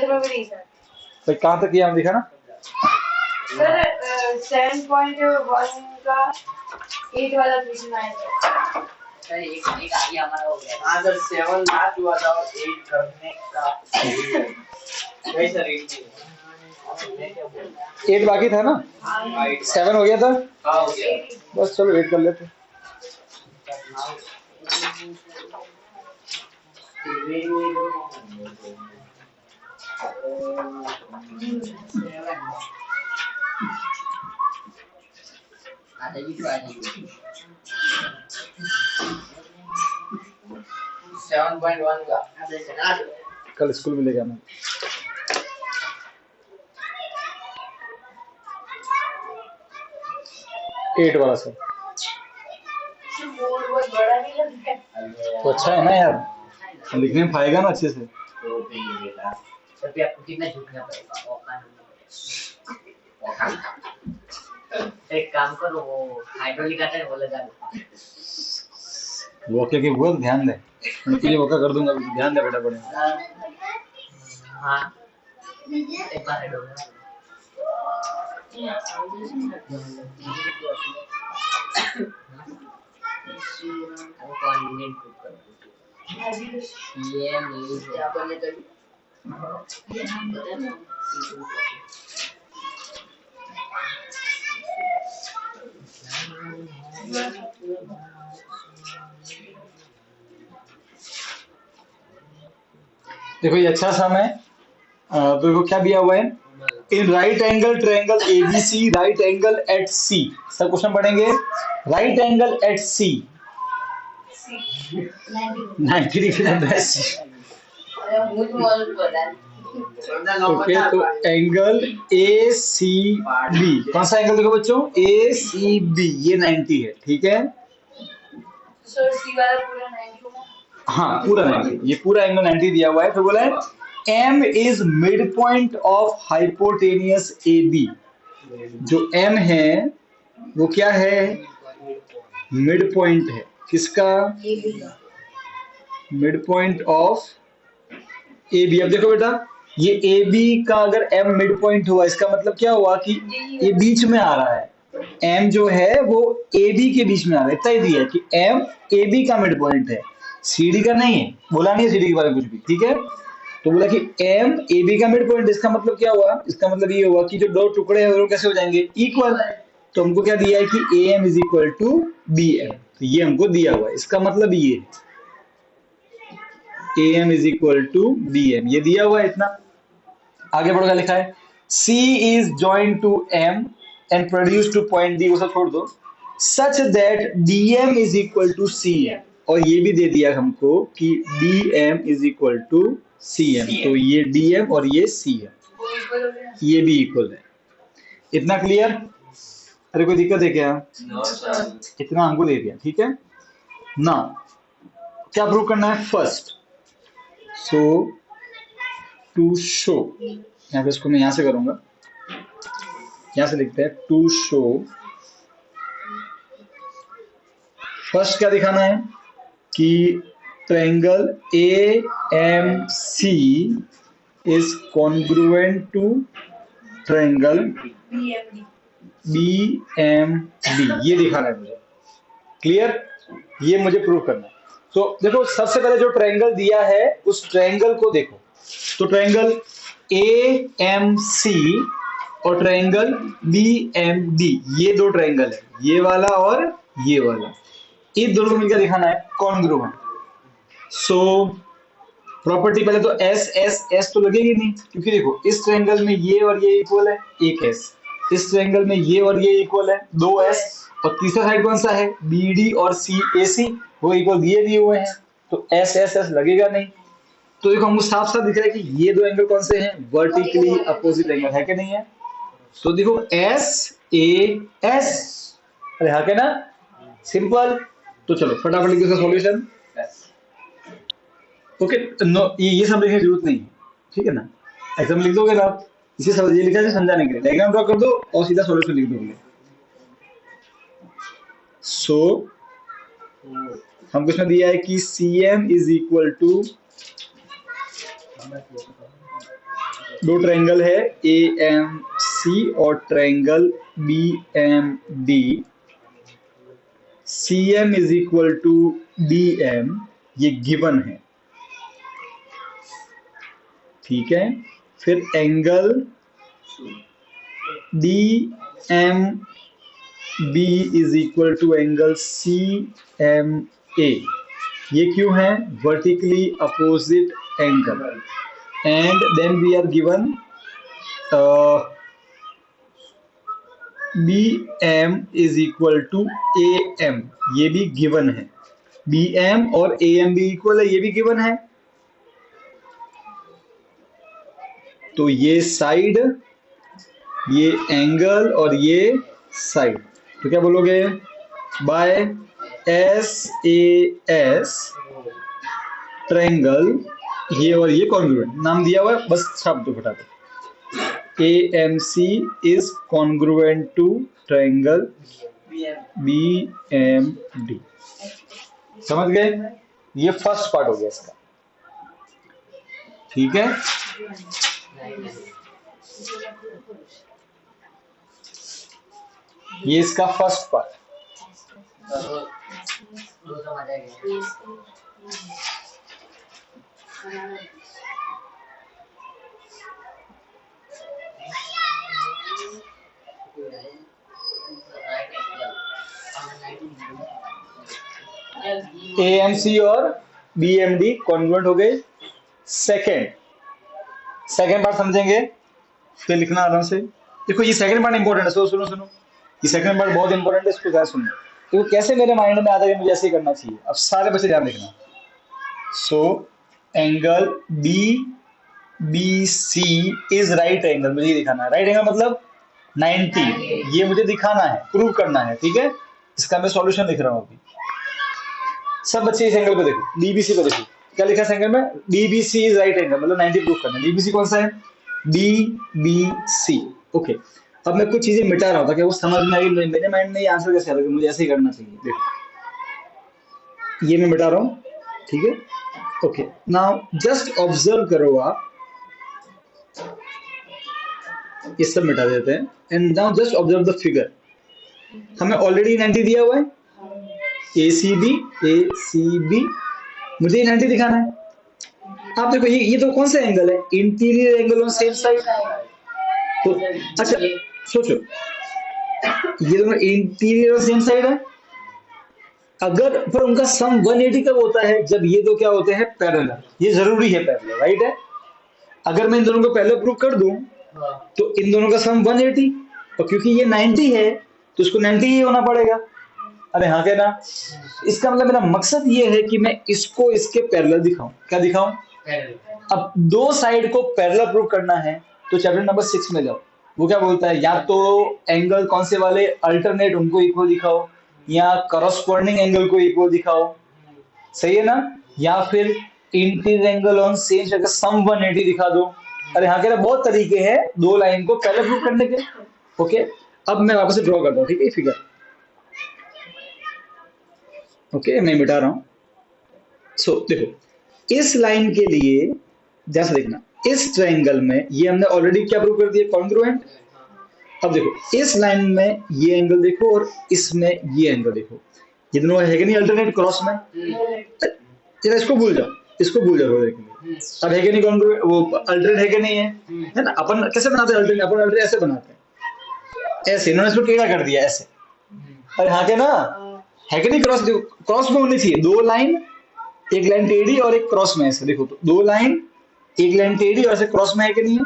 Answer में भी नहीं सर। तो कहाँ तक किया हम दिखा ना सर 7.1 का 8 वाला क्वेश्चन आया सर। एक आगे हमारा हो गया। हाँ सर 7 लास्ट हुआ था और 8 करने का वही सर 8 बाकी था ना 7 हो गया था। हाँ हो गया। बस चलो वेट कर लेते। आता ही तो आएगी 7.1 का कल स्कूल में लेके आना। एट वाला सर बहुत बड़ा नहीं लग रहा है। तो अच्छा है ना यार, लिखने में पाएगा ना अच्छे से। तो भी बेटा तभी आपको कितना झुकना पड़ेगा एक काम करो वो हाइड्रोलिक आता है वो लगा दो। वो क्या कि वो ध्यान दे, उनके लिए मौका कर दूंगा, ध्यान दे बेटा पड़े। हाँ एक बार हाइड्रोलिक वो कोऑर्डिनेट कर ये नहीं क्या करने तो देखो ये अच्छा सा है। तो देखो क्या दिया हुआ है, in right angle triangle ABC right angle at C. सब क्वेश्चन पढ़ेंगे। Right angle at C 90 degree okay. तो एंगल ए सी बी, कौन सा एंगल देखो बच्चों, ए सी बी, ये 90 है, ठीक है। सर सी वाला पूरा 90 होगा। हाँ पूरा 90, ये पूरा एंगल 90 दिया हुआ है। तो बोला है M is mid point of hypotenuse AB। जो M है वो क्या है, मिड पॉइंट है किसका, मिड पॉइंट ऑफ AB। अब देखो बेटा ये AB का अगर M मिड पॉइंट हुआ, इसका मतलब क्या हुआ कि ये बीच में आ रहा है। M जो है वो AB के बीच में आ रहा है, इतना ही दिया है कि M AB का मिड पॉइंट है, CD का नहीं है। बोला नहीं है CD के बारे में कुछ भी, ठीक है। तो बोला कि M AB का मिड पॉइंट, इसका मतलब क्या हुआ, इसका मतलब ये हुआ कि जो दो टुकड़े हैं वो कैसे हो जाएंगे, इक्वल। तो हमको क्या दिया है कि AM is equal to BM, तो ये हमको दिया हुआ है। इसका मतलब ये AM is equal to BM, ये दिया हुआ है इतना। आगे बढ़ो क्या लिखा है, C is joined to M and produced to point D, वो सब छोड़ दो, such that DM is equal to CM। और ये भी दे दिया हमको कि DM is equal to CM, तो ये DM और ये CM ये भी इक्वल है। इतना क्लियर? अरे कोई दिक्कत है क्या? इतना हमको दे दिया, ठीक है ना। क्या प्रूव करना है, फर्स्ट सो टू शो, यहाँ पे इसको मैं यहाँ से करूंगा, यहाँ से लिखते हैं टू शो। फर्स्ट क्या दिखाना है कि triangle AMC is congruent to triangle BMD, ये दिखाना है मुझे। क्लियर? ये मुझे प्रूव करना है। तो देखो सबसे पहले जो ट्रायंगल दिया है उस ट्रायंगल को देखो। तो ट्रायंगल AMC और ट्रायंगल BMD, ये दो ट्रायंगल है, ये वाला और ये वाला, इन दोनों को मिलकर दिखाना है कॉन्ग्रुएंट। सो प्रॉपर्टी पहले तो S तो लगेगी नहीं, क्योंकि देखो इस ट्रायंगल में ये और ये इक्वल है, एक S, इस ट्रायंगल में ये और ये इक्वल है, दो S, और तीसरा साइड कौन सा है, BD और AC, वो इक्वल दिए हुए हैं, तो S लगेगा नहीं। तो देखो हमको साफ साफ दिख रहा है कि ये दो एंगल कौन से हैं, वर्टिकली अपोजिट एंगल है कि नहीं है। तो देखो SAS, अरे हाँ के ना, सिंपल। तो चलो फटाफट लिखो इसका सॉल्यूशन। ओके नो, ये सब लिखने की जरूरत नहीं है, ठीक है ना। एग्जाम लिख दोगे ना आप, इसे समझ, ये लिखा है समझाने के लिए, डायग्राम ड्रॉ कर दो और सीधा सॉल्यूशन लिख दोगे। सो हमको इसमें दिया है कि CM इज इक्वल टू दो ट्रायंगल है AMC और triangle BMD, CM is equal to DM, ये गिवन है, ठीक है। फिर angle DMB is equal to angle CMA, ये क्यों है? Vertically opposite angle. And then we are given BM is equal to AM, ये भी गिवन है। BM और AM भी इक्वल है, ये भी गिवन है। तो ये साइड, ये एंगल और ये साइड, तो क्या बोलोगे? बाय SAS ट्रायंगल, ये और ये कॉन्ग्रुएंट, नाम दिया हुआ है, बस छाप दो फटाफट। AMC is congruent to triangle BMD। समझ गए? ये फर्स्ट पार्ट हो गया इसका, ठीक है। ये इसका फर्स्ट पार्ट। AMC और BMD कॉन्ग्रुएंट हो गए। सेकेंड पार्ट समझेंगे, फिर लिखना आराम से। देखो ये सेकंड पार्ट इंपॉर्टेंट है, सुनो सुनो, ये सेकंड पार्ट बहुत इंपॉर्टेंट है, इसको क्या सुनो। देखो कैसे मेरे माइंड में आता है कि मुझे ऐसे ही करना चाहिए। अब सारे बच्चे ध्यान देखना। So angle BBC is right angle, मुझे ये दिखाना है। राइट एंगल मतलब 90, ये मुझे दिखाना है, प्रूव करना है, ठीक है। इसका मैं सॉल्यूशन लिख रहा हूँ अभी। सब बच्चे इस एंगल को देखो, DBC को देखो, क्या लिखा है एंगल में? DBC इज राइट एंगल, मतलब 90 प्रूव करना है। DBC कौन सा है? DBC। ओके, अब मैं कुछ चीजें मिटा रहा हूँ ताकि वो समझ में आई। मेरे माइंड में ये आंसर कैसे आ रहा है, मुझे ऐसे ही करना चाहिए। देखो ये मैं मिटा रहा हूँ, ठीक है। ओके, नाउ जस्ट ऑब्जर्व करो आप, ये सब मिटा देते हैं। And now just observe the figure. हमें ऑलरेडी 90 दिया हुआ है, ACB, मुझे 90 दिखाना है। आप देखो ये तो कौन सा एंगल है? Interior angle on same side. तो अच्छा सोचो, ये दोनों इंटीरियर और सेम साइड है। अगर पर उनका सम 180 कब होता है? जब ये दो क्या होते हैं? पैरेलल। ये जरूरी है पैरेलल, राइट है। अगर मैं इन दोनों को पहले प्रूव कर दूं तो इन दोनों का सम 180, और क्योंकि ये 90 है तो इसको 90 ही होना पड़ेगा। अरे हाँ क्या ना? इसका मतलब मेरा मकसद ये है कि मैं इसको इसके पैरेलल दिखाऊं। क्या दिखाऊं? अब दो साइड को पैरेलल प्रूव करना है तो चैप्टर नंबर 6 में जाओ। वो क्या बोलता है? या तो एंगल कौन से वाले अल्टरनेट उनको इक्वल दिखाओ, या करस्पॉन्डिंग एंगल को इक्वल दिखाओ, सही है ना? या फिर इंटीरियर एंगल ऑन सेम जगह सम 180 दिखा दो। अरे हाँ कह रहा, बहुत तरीके हैं दो लाइन को पैरेलल प्रूव करने के। ओके, अब मैं वापस से ड्रॉ करता हूँ, ठीक है, फिगर। ओके, मैं मिटा रहा हूं। सो देखो इस लाइन के लिए जैसे देखना, इस ट्रायंगल में ये हमने ऑलरेडी क्या प्रूव कर दिया? कॉन्ग्रुएंट। अब देखो इस लाइन में ये एंगल देखो और इसमें ये एंगल देखो, ये दोनों है कि नहीं अल्टरनेट क्रॉस में? जरा इसको भूल जाओ, इसको भूल जाओ देखने। अब है कि नहीं कॉन्ग्रुएंट? वो अल्टरनेट है कि नहीं है? है ना? अपन कैसे बनाते हैं अल्टरनेट? अपन अल्टरनेट ऐसे बनाते हैं, ऐसे। इन्होंने इसको टेढ़ा कर दिया ऐसे। अरे हाँ क्या ना? है कि नहीं? क्रॉस देखो, क्रॉस में होनी चाहिए दो लाइन, एक लाइन टेढ़ी और एक क्रॉस में ऐसे। देखो तो दो लाइन, एक लाइन टेढ़ी और ऐसे क्रॉस में है कि नहीं है?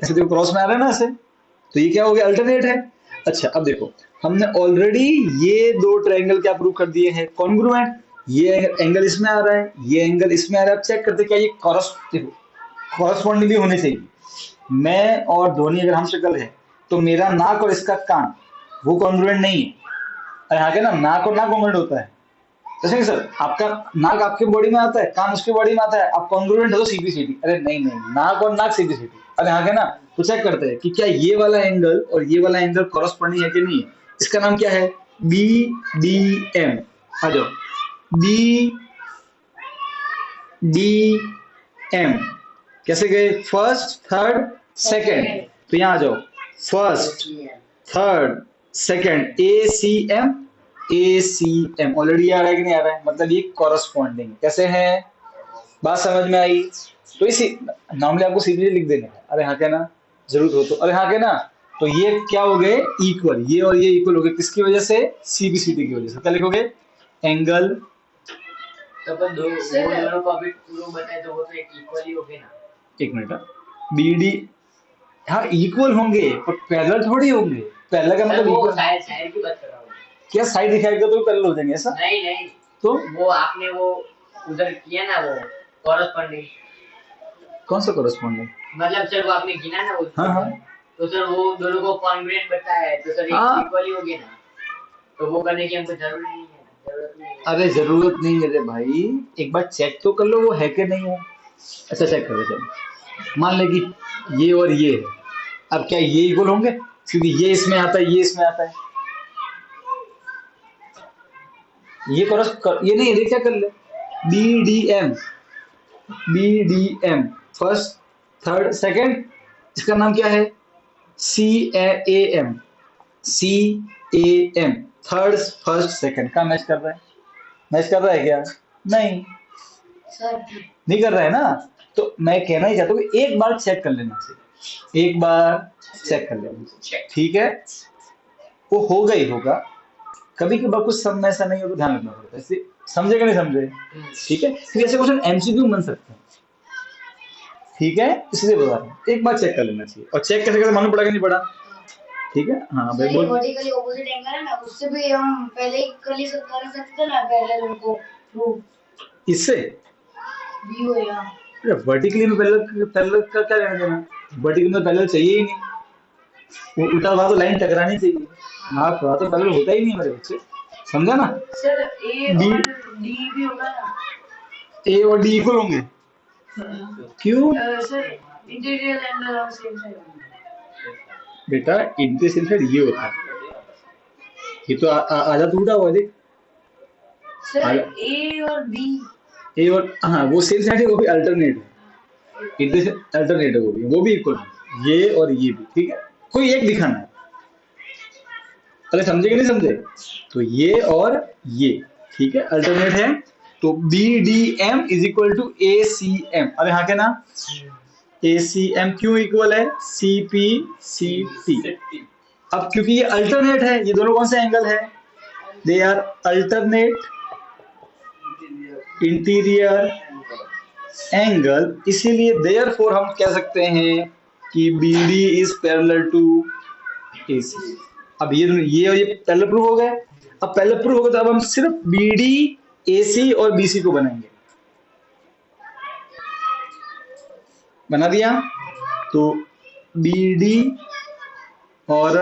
ऐसे देखो क्रॉस में आ रहा है ना ऐसे, तो ये क्या हो गया? अल्टरनेट है। अच्छा अब देखो हमने ऑलरेडी ये दो ट्रायंगल क्या प्रूव कर दिए हैं? कॉन्ग्रुएंट। ये एंगल इसमें आ रहा है, ये एंगल इसमें आ रहा है। अब चेक करते क्या ये कॉरस्पॉन्डिंगली होने चाहिए। मैं और धोनी अगर हम शक्ल है तो मेरा नाक और इसका कान वो कॉन्ग्रुएंट नहीं है। अरे हाँ क्या ना? नाक और नाक कॉन्ग्रुएंट होता है। जैसे कि सर आपका नाक आपके बॉडी में आता है, कान उसके बॉडी में आता है, आप कॉन्ग्रुएंट है तो सीधी सीधी। अरे नहीं नहीं, नाक और नाक सीधी सीधी। अरे हाँ क्या ना? तो चेक करते हैं कि क्या ये वाला एंगल और ये वाला एंगल कॉरस्पॉन्डिंग है कि नहीं है। इसका नाम क्या है? BDM। आ जाओ, BDM कैसे गए? फर्स्ट, थर्ड, सेकंड, तो यहाँ आ जाओ, first, third, second, A C M already आ रहा है कि नहीं आ रहा है, मतलब ये कॉरस्पॉन्डिंग कैसे है, बात समझ में आई। तो इसी नॉर्मली आपको सीधे लिख देना है, अरे हाँ क्या ना, जरूरत हो तो अरे हाँ क्या ना। तो ये क्या हो गए, इक्वल, ये और ये इक्वल हो गए, किसकी वजह से, सीबीसीटी की वजह से। क्या लिखोगे, एंगल, तो अपन दो वो दोनों को अभी प्रूफ बताए तो वो तो एक इक्वल ही हो गए ना। एक मिनट, बीडी, हाँ इक्वल होंगे पर पैरेलल थोड़ी होंगे, पैरेलल का सर मतलब वो इक्वल, साइड की बात कर रहा हूँ। क्या साइड दिखाएगा तो पैरेलल हो जाएंगे ऐसा, नहीं नहीं, तो वो आपने वो उधर किया ना, वो कॉरस्पॉन्डिंग, कौन सा कॉरस्पॉन्डिंग, मतलब सर वो आपने गिना ना वो, हाँ हाँ तो सर वो दोनों को कॉन्ग्रुएंट बताया है, तो सर हाँ। एक इक्वल ही हो गया ना, तो वो करने की हमको जरूरत नहीं है, जरूरत नहीं है। अरे जरूरत नहीं है रे भाई, एक बार चेक तो कर लो वो है कि नहीं है। अच्छा चेक कर लो, चलो मान ले कि ये और ये है, अब क्या ये इक्वल होंगे, क्योंकि ये इसमें आता है, ये इसमें आता है, ये ये नहीं, ये क्या कर ले, B D M, B D M, first, third, second, इसका नाम क्या है, C A M, C A M, third, first, second का मैच कर रहा है, मैच कर रहा है क्या, नहीं सर नहीं कर रहा है ना। तो मैं कहना ही चाहता हूँ कि एक बार चेक कर लेना चाहिए, एक बार चेक कर लेना, ठीक है, वो होगा ही होगा, कभी कभार कुछ समय ऐसा नहीं होगा, ध्यान रखना पड़ता है, इसलिए समझे कि नहीं समझे, ठीक है, फिर ऐसे क्वेश्चन एमसीक्यू बन सकते हैं, ठीक है, इसलिए बता रहा हूँ, एक बार चेक कर लेना चाहिए, और चेक कैसे कैसे मालूम पड़ा कि नहीं पड़ा, ठीक है, हाँ भाई सर ये बोल, वर्टिकली ऑपोजिट एंगल है ना, उससे भी हम पहले ही कर सकते थे ना पैरेलल उनको प्रूव इससे भी हो या वर्टिकली में पैरेलल, पैरेलल का क्या लेना देना, वर्टिकल में पैरेलल चाहिए ही नहीं, वो उल्टा हुआ तो लाइन टकरानी चाहिए, हाँ थोड़ा तो पैरेलल होता ही नहीं मेरे बच्चे, समझा ना। सर ए डी, और डी भी होगा ना, ए और डी इक्वल होंगे, क्यों sir interior angle on same side, बेटा, इंटीरियर साइड ये होता है, ये तो आधा टूटा हुआ है, देख, सर ए और बी, ए और हाँ वो सेम साइड है, वो भी अल्टरनेट है, इंटीरियर अल्टरनेट है, वो भी इक्वल है, ये और ये भी, ठीक है, कोई एक दिखाना है, अरे समझे कि नहीं समझे, तो ये और ये, ठीक है, अल्टरनेट है, तो B D M is equal to A C M, अरे हाँ क्या ना, ए सी एम क्यों इक्वल है, सी पी सी टी, अब क्योंकि ये अल्टरनेट है, ये दोनों कौन से एंगल है, they are alternate interior angle, इसीलिए देयरफॉर हम कह सकते हैं कि B D is parallel to A C. अब ये और ये पैरेलल प्रूफ हो गए, अब पैरेलल प्रूफ हो गए तो अब हम सिर्फ बी डी ए सी और बी सी को बनाएंगे, बना दिया, तो बी डी और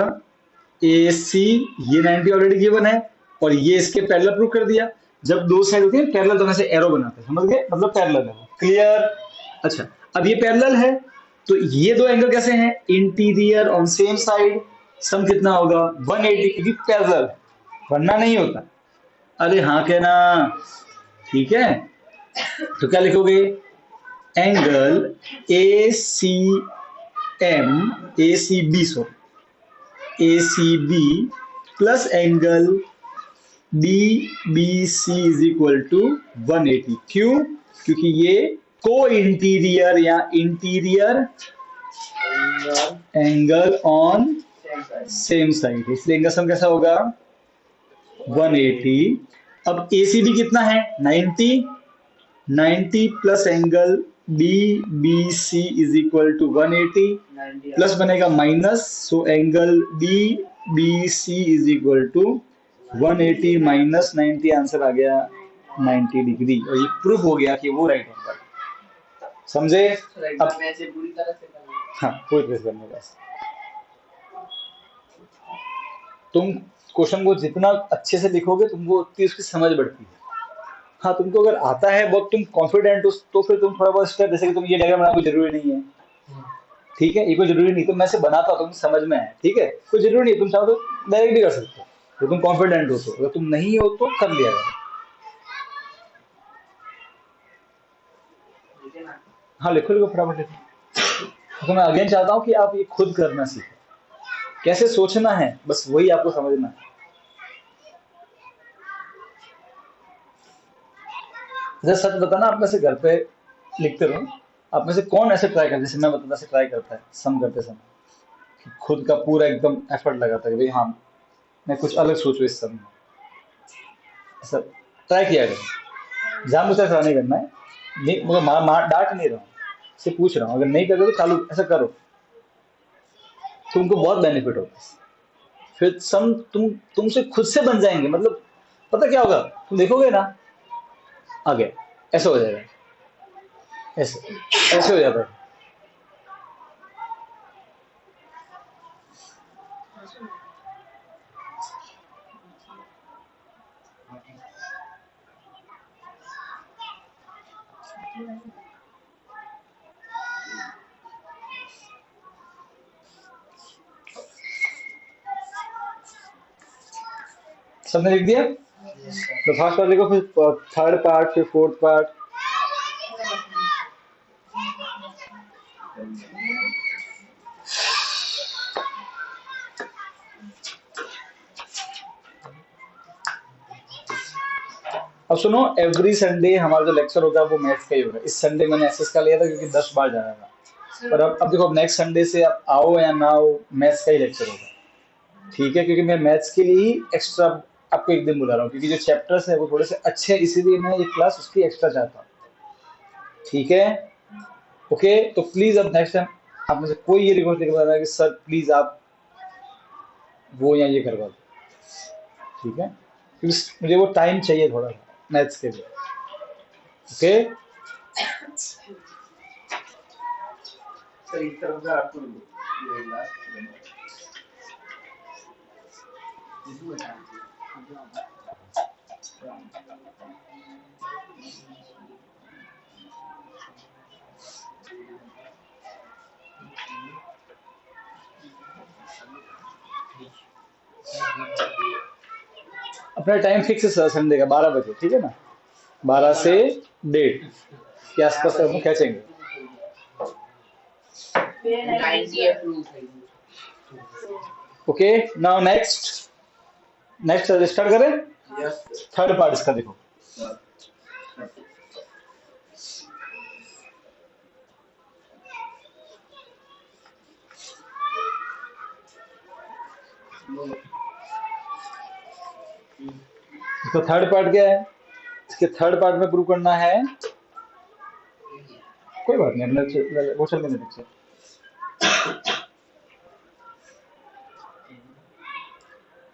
ए सी, ये 90 ऑलरेडी गिवन है, और ये इसके पैरेलल प्रूफ कर दिया, जब दो साइड होती है पैरेलल तो ऐसे एरो बनाते हैं, समझ गए, मतलब पैरेलल है, क्लियर। अच्छा अब ये पैरेलल है, तो ये दो एंगल कैसे हैं, इंटीरियर ऑन सेम साइड, सम कितना होगा 180, क्योंकि पैरेलल है, वरना नहीं होता, अरे हाँ कहना, ठीक है, तो क्या लिखोगे, angle A C M, A C B, sorry A C B plus angle D B C is equal to 180, क्यों, क्योंकि ये को इंटीरियर या interior angle on same side, इसलिए इनका सम कैसा होगा 180। अब एसीबी कितना है 90, 90 plus angle D B C is equal to 180, plus बनेगा minus, so angle D B C is equal to 180 minus 90, answer आ गया 90 डिग्री, और ये प्रूफ हो गया कि वो राइट एंगल, समझे। अब पूरी तरह से करना, हाँ पूरी तरह से करने का, तुम क्वेश्चन को जितना अच्छे से लिखोगे तुमको उतनी उसकी समझ बढ़ती है, हाँ तुमको अगर आता है बहुत, तुम कॉन्फिडेंट हो, तो फिर तुम थोड़ा बहुत स्टेप, जैसे कि तुम ये डायग्राम बनाना कोई जरूरी नहीं है, ठीक है, ये कोई जरूरी नहीं, तो मैं से बनाता हूँ तुम समझ में आए, ठीक है, कोई जरूरी नहीं, तुम चाहो तो डायरेक्ट भी कर सकते हो, तो तुम कॉन्फिडेंट हो, तो अगर तुम नहीं हो तो कर लिया जाए, हाँ लिखो लिखो फटाफट लिखो। तो मैं अगेन चाहता हूं कि आप ये खुद करना सीखें, कैसे सोचना है, बस वही आपको समझना है। जैसे सच बताना, आप में से घर पे लिखते रहो, आप में से कौन ऐसे ट्राई करता है, जैसे मैं बताता ऐसे ट्राई करता है सम करते समय, कि खुद का पूरा एकदम एफर्ट लगाता है कि भाई हाँ मैं कुछ अलग सोचूं इस सम में। ऐसा ट्राई किया करो, जानबूझकर ऐसा नहीं करना है। नहीं, मगर डांट नहीं रहा हूँ, से पूछ रहा हूँ, अगर नहीं कर रहे तो चालू ऐसा करो, तुमको बहुत बेनिफिट होगा। फिर सम तुमसे खुद से बन जाएंगे, मतलब पता क्या होगा, तुम देखोगे ना आगे ऐसा हो जाएगा, ऐसे ऐसे हो जाता है। सबने लिख दिया? तो फर्स्ट पार्ट लिखो, फिर थर्ड पार्ट, फिर फोर्थ पार्ट। अब सुनो, एवरी संडे हमारा जो लेक्चर होगा वो मैथ्स का ही होगा। इस संडे मैंने एसएस का लिया था क्योंकि 10 बार जाना था, पर अब देखो, अब नेक्स्ट संडे से आप आओ या ना आओ, मैथ्स का ही लेक्चर होगा, ठीक है? क्योंकि मैं मैथ्स के लिए ही एक्स्ट्रा आपको एक दिन बुला रहा हूँ, क्योंकि जो चैप्टर्स है वो थोड़े से अच्छे हैं, इसीलिए मैं एक क्लास उसकी एक्स्ट्रा चाहता हूँ, ठीक है? ओके, तो प्लीज अब नेक्स्ट टाइम आप मुझे कोई ये रिक्वेस्ट लेकर बताना कि सर प्लीज आप वो या ये करवा दो, ठीक है? क्योंकि मुझे वो टाइम चाहिए थोड़ा सा मैथ्स के लिए, ओके? सर इस तरफ से आपको ये लास्ट अपना टाइम फिक्स है सर संडे का 12 बजे, ठीक है ना? 12 से 1:30 के आसपास हम खींचेंगे। 90 अप्रूव है। ओके, नाउ नेक्स्ट स्टार्ट करें। यस थर्ड पार्ट इसका देखो, इसका थर्ड पार्ट क्या है? इसके थर्ड पार्ट में प्रूव करना है, कोई बात नहीं, अपने वो चल में देखते।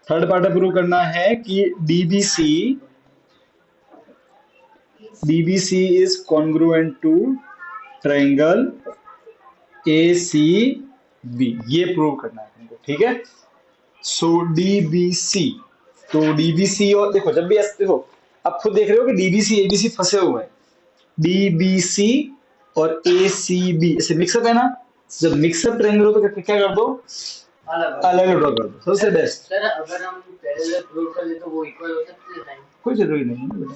थर्ड पार्ट में प्रूव करना है कि DBC is congruent to triangle ACB, ये प्रूव करना है तुमको, ठीक है? सो DBC, तो DBC, और देखो जब भी ऐसे देखो, आप खुद देख रहे हो कि DBC ABC फंसे हुए हैं, DBC और ACB ऐसे मिक्सअप है ना? जब मिक्सअप ट्रायंगल हो तो क्या कर दो, अलग ड्रॉ कर दो, सबसे बेस्ट। सर अगर हम पैरेलल प्रूव कर ले तो वो इक्वल हो सकती है लाइन, कोई जरूरी नहीं है बेटा,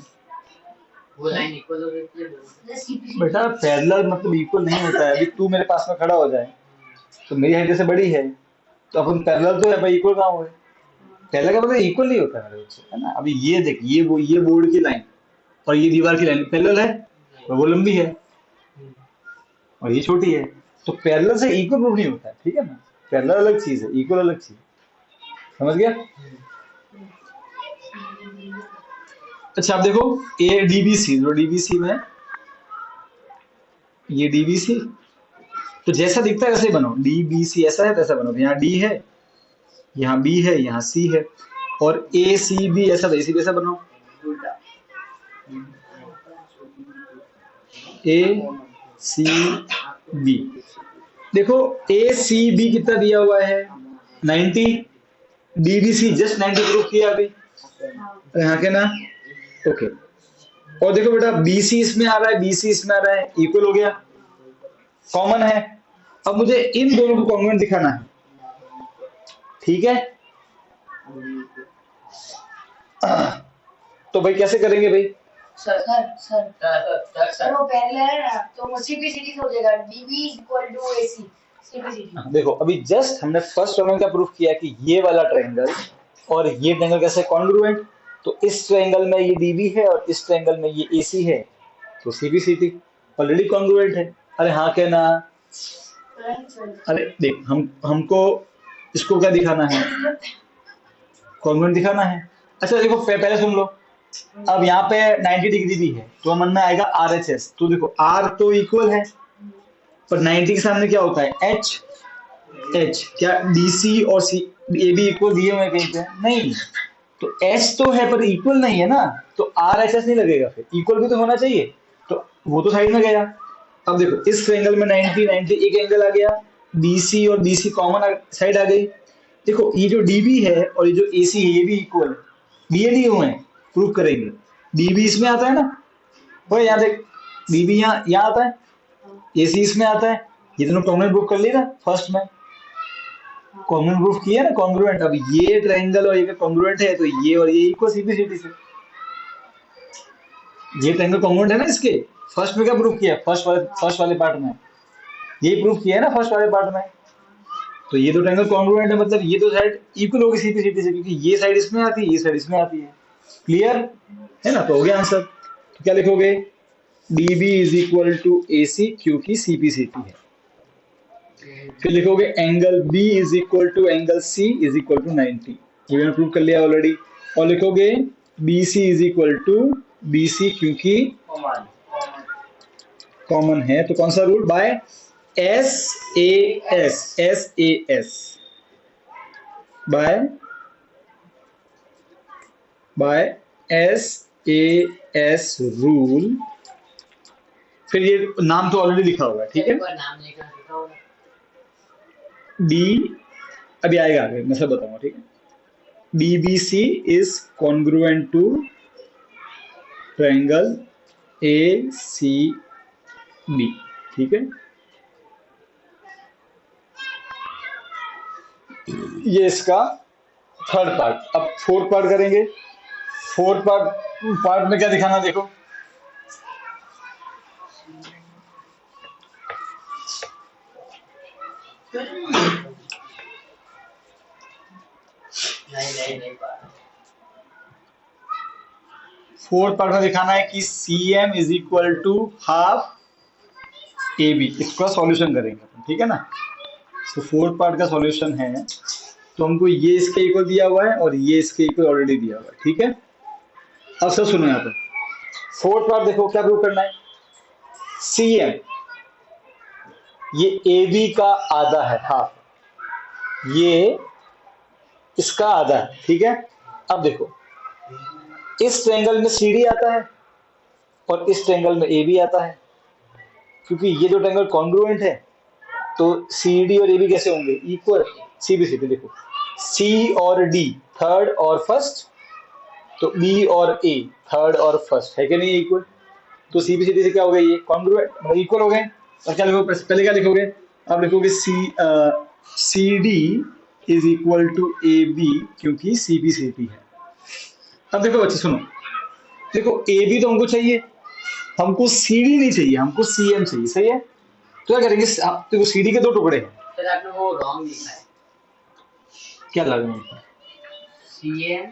वो लाइन इक्वल हो सकती है। बेटा पैरेलल मतलब इक्वल नहीं होता है। अभी तू मेरे पास में खड़ा हो जाए तो मेरी हाइट जैसे बड़ी है, तो अपन पैरेलल तो है भाई, इक्वल कहाँ हुए? पैरेलल का मतलब इक्वल नहीं होता मेरे से, है ना? अभी ये देख, ये बोर्ड की लाइन और ये दीवार की लाइन पैरेलल है, और वो लंबी है और ये छोटी है, तो पैरेलल से इक्वल प्रूफ नहीं होता है, ठीक है ना? पैरेलल अलग चीज है, इक्वल अलग चीज, समझ गया? अच्छा आप देखो, ए डीबीसी, जो डीबीसी में ये डीबीसी, तो जैसा दिखता है वैसे ही बनो। डीबीसी ऐसा है वैसा बनो, यहाँ डी है, यहाँ बी है, यहाँ सी है, और ए सी बी ऐसा, वैसे कैसा बनो, ए सी बी। देखो ए सी बी कितना दिया हुआ है, 90, डीबीसी जस्ट 90 प्रूफ किया अभी, तो यहाँ के ना, ओके। और देखो बेटा बीसी इसमें आ रहा है, बीसी इसमें आ रहा है, इक्वल हो गया, कॉमन है। अब मुझे इन दोनों को कॉन्ग्रुएंट दिखाना है, ठीक है? तो भाई कैसे करेंगे भाई? सर सर वो पैरेलल है ना, तो वो सीपीसीटी से हो जाएगा, DB equal to AC CPCT. देखो अभी जस्ट हमने फर्स्ट टर्म में क्या प्रूफ किया कि ये वाला ट्रायंगल और ये ट्रायंगल कैसे कॉन्ग्रुएंट, तो इस ट्रायंगल में ये डीबी है और इस ट्रायंगल में ये एसी है, तो सीपीसीटी ऑलरेडी कॉन्ग्रुएंट है। अरे हाँ क्या ना, अरे देख हमको इसको क्या दिखाना है, कॉन्ग्रुएंट दिखाना है। अच्छा देखो पहले सुन लो, अब यहाँ पे 90 डिग्री भी है तो मन में आएगा आरएचएस, तो देखो आर तो इक्वल है पर 90 के सामने क्या होता है एच, एच क्या डीसी और सी ए बी इक्वल दिए हुए कहीं पे नहीं, तो एच तो है पर इक्वल नहीं है ना, तो आर एच एस नहीं लगेगा, फिर इक्वल भी तो होना चाहिए, तो वो तो साइड में गया। अब देखो इस ट्रायंगल में 90 90 एक एंगल आ गया, बीसी और बीसी कॉमन साइड आ गई। देखो ये जो डीबी है और ये जो एसी है ये भी इक्वल है, दिए नहीं हुए हैं, प्रूव करेंगे। डीबी इसमें आता है ना, वो यहाँ देख डीबी यहाँ आता है, एसी इसमें आता है, ये दोनों कॉमन प्रूफ कर लिया ना फर्स्ट में, कॉमन प्रूफ किया ना कॉन्ग्रुएंट। अब ये ट्रायंगल और ये कॉन्ग्रुएंट है तो ये और ये इक्वल सीपीसीटी से, ये ट्रायंगल कॉन्ग्रुएंट है ना इसके, फर्स्ट में क्या प्रूफ किया, फर्स्ट वाले पार्ट में ये प्रूफ किया है ना फर्स्ट वाले पार्ट में, तो ये दो ट्रायंगल कॉन्ग्रुएंट है, मतलब ये दो साइड इक्वल होगी सीपीसीटी से, क्योंकि ये साइड इसमें आती है ये साइड इसमें आती है। क्लियर है ना, तो हो गया आंसर। तो क्या लिखोगे, DB is equal to AC क्योंकि सीपीसीटी है। फिर लिखोगे angle B is equal to angle C is equal to 90, ये मैंने प्रूव कर लिया ऑलरेडी। और लिखोगे B C is equal to B C क्योंकि कॉमन है, तो कौन सा rule, by S A S by S A S rule. फिर ये नाम तो ऑलरेडी लिखा हुआ है, ठीक है, नाम लिखा होगा डी अभी आएगा आगे मैं सब बताऊंगा, ठीक है। DBC is congruent to triangle A C B, ठीक है। ये इसका थर्ड पार्ट। अब फोर्थ पार्ट करेंगे। फोर्थ पार्ट में क्या दिखाना, देखो नहीं फोर्थ पार्ट में दिखाना है कि C M is equal to half A B, इसका सॉल्यूशन करेंगे, ठीक है ना। तो फोर्थ पार्ट का सॉल्यूशन है, तो हमको ये इसके इक्वल दिया हुआ है और ये इसके इक्वल ऑलरेडी दिया हुआ है, ठीक है। अब सब सुनो यहाँ पे, फोर्थ पार्ट देखो क्या प्रूव करना है, सी एम ये ए बी का आधा है, हाफ, ये इसका आधा है, ठीक है। अब देखो इस ट्रायंगल में सी डी आता है और इस ट्रायंगल में ए बी आता है, क्योंकि ये दो ट्रायंगल कॉन्ग्रुएंट है, तो सी डी और ए बी कैसे होंगे, इक्वल। सी बी सी देखो, सी और डी थर्ड और फर्स्ट, तो बी और ए थर्ड और फर्स्ट है कि नहीं इक्वल, तो सी बी सी डी से क्या हो गया, ये कॉन्ग्रुएंट मतलब इक्वल हो गए। और क्या लिखोगे, पहले क्या लिखोगे, आप लिखोगे C D is equal to A B क्योंकि सी बी सी डी है। अब देखो बच्चे सुनो, देखो ए बी तो हमको चाहिए, हमको सी डी नहीं चाहिए, हमको सी एम चाहिए, सही है। तो क्या करेंगे, देखो सी डी के दो टुकड़े हैं, सर आपने वो रॉन्ग लिखा है, क्या लगा सीएम,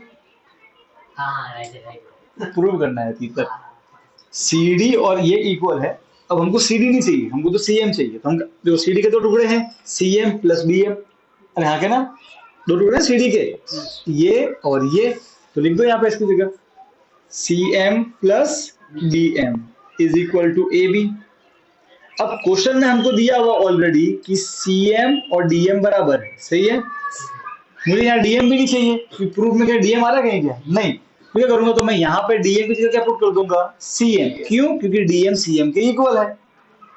हाँ राइट प्रूव करना है तीसरा, सी डी और ये इक्वल है। अब हमको सी डी नहीं चाहिए, हमको तो सी एम चाहिए, तो हम जो सी डी के दो टुकड़े हैं C M plus B M, अरे हाँ के ना, दो टुकड़े सी डी के, ये और ये, तो लिख दो यहाँ पे इसकी जगह C M plus D M is equal to A B. अब क्वेश्चन में हमको दिया हुआ ऑलरेडी कि सी एम और डी एम बराबर है, सही है। मुझे यहाँ डीएम भी नहीं चाहिए, क्योंकि प्रूफ में क्या डीएम आ रहा कहीं, क्या नहीं, तो क्या करूंगा, तो मैं यहाँ पे डीएम की जगह क्या पुट कर दूंगा, सीएम, क्यों, क्योंकि डीएम सीएम के इक्वल है,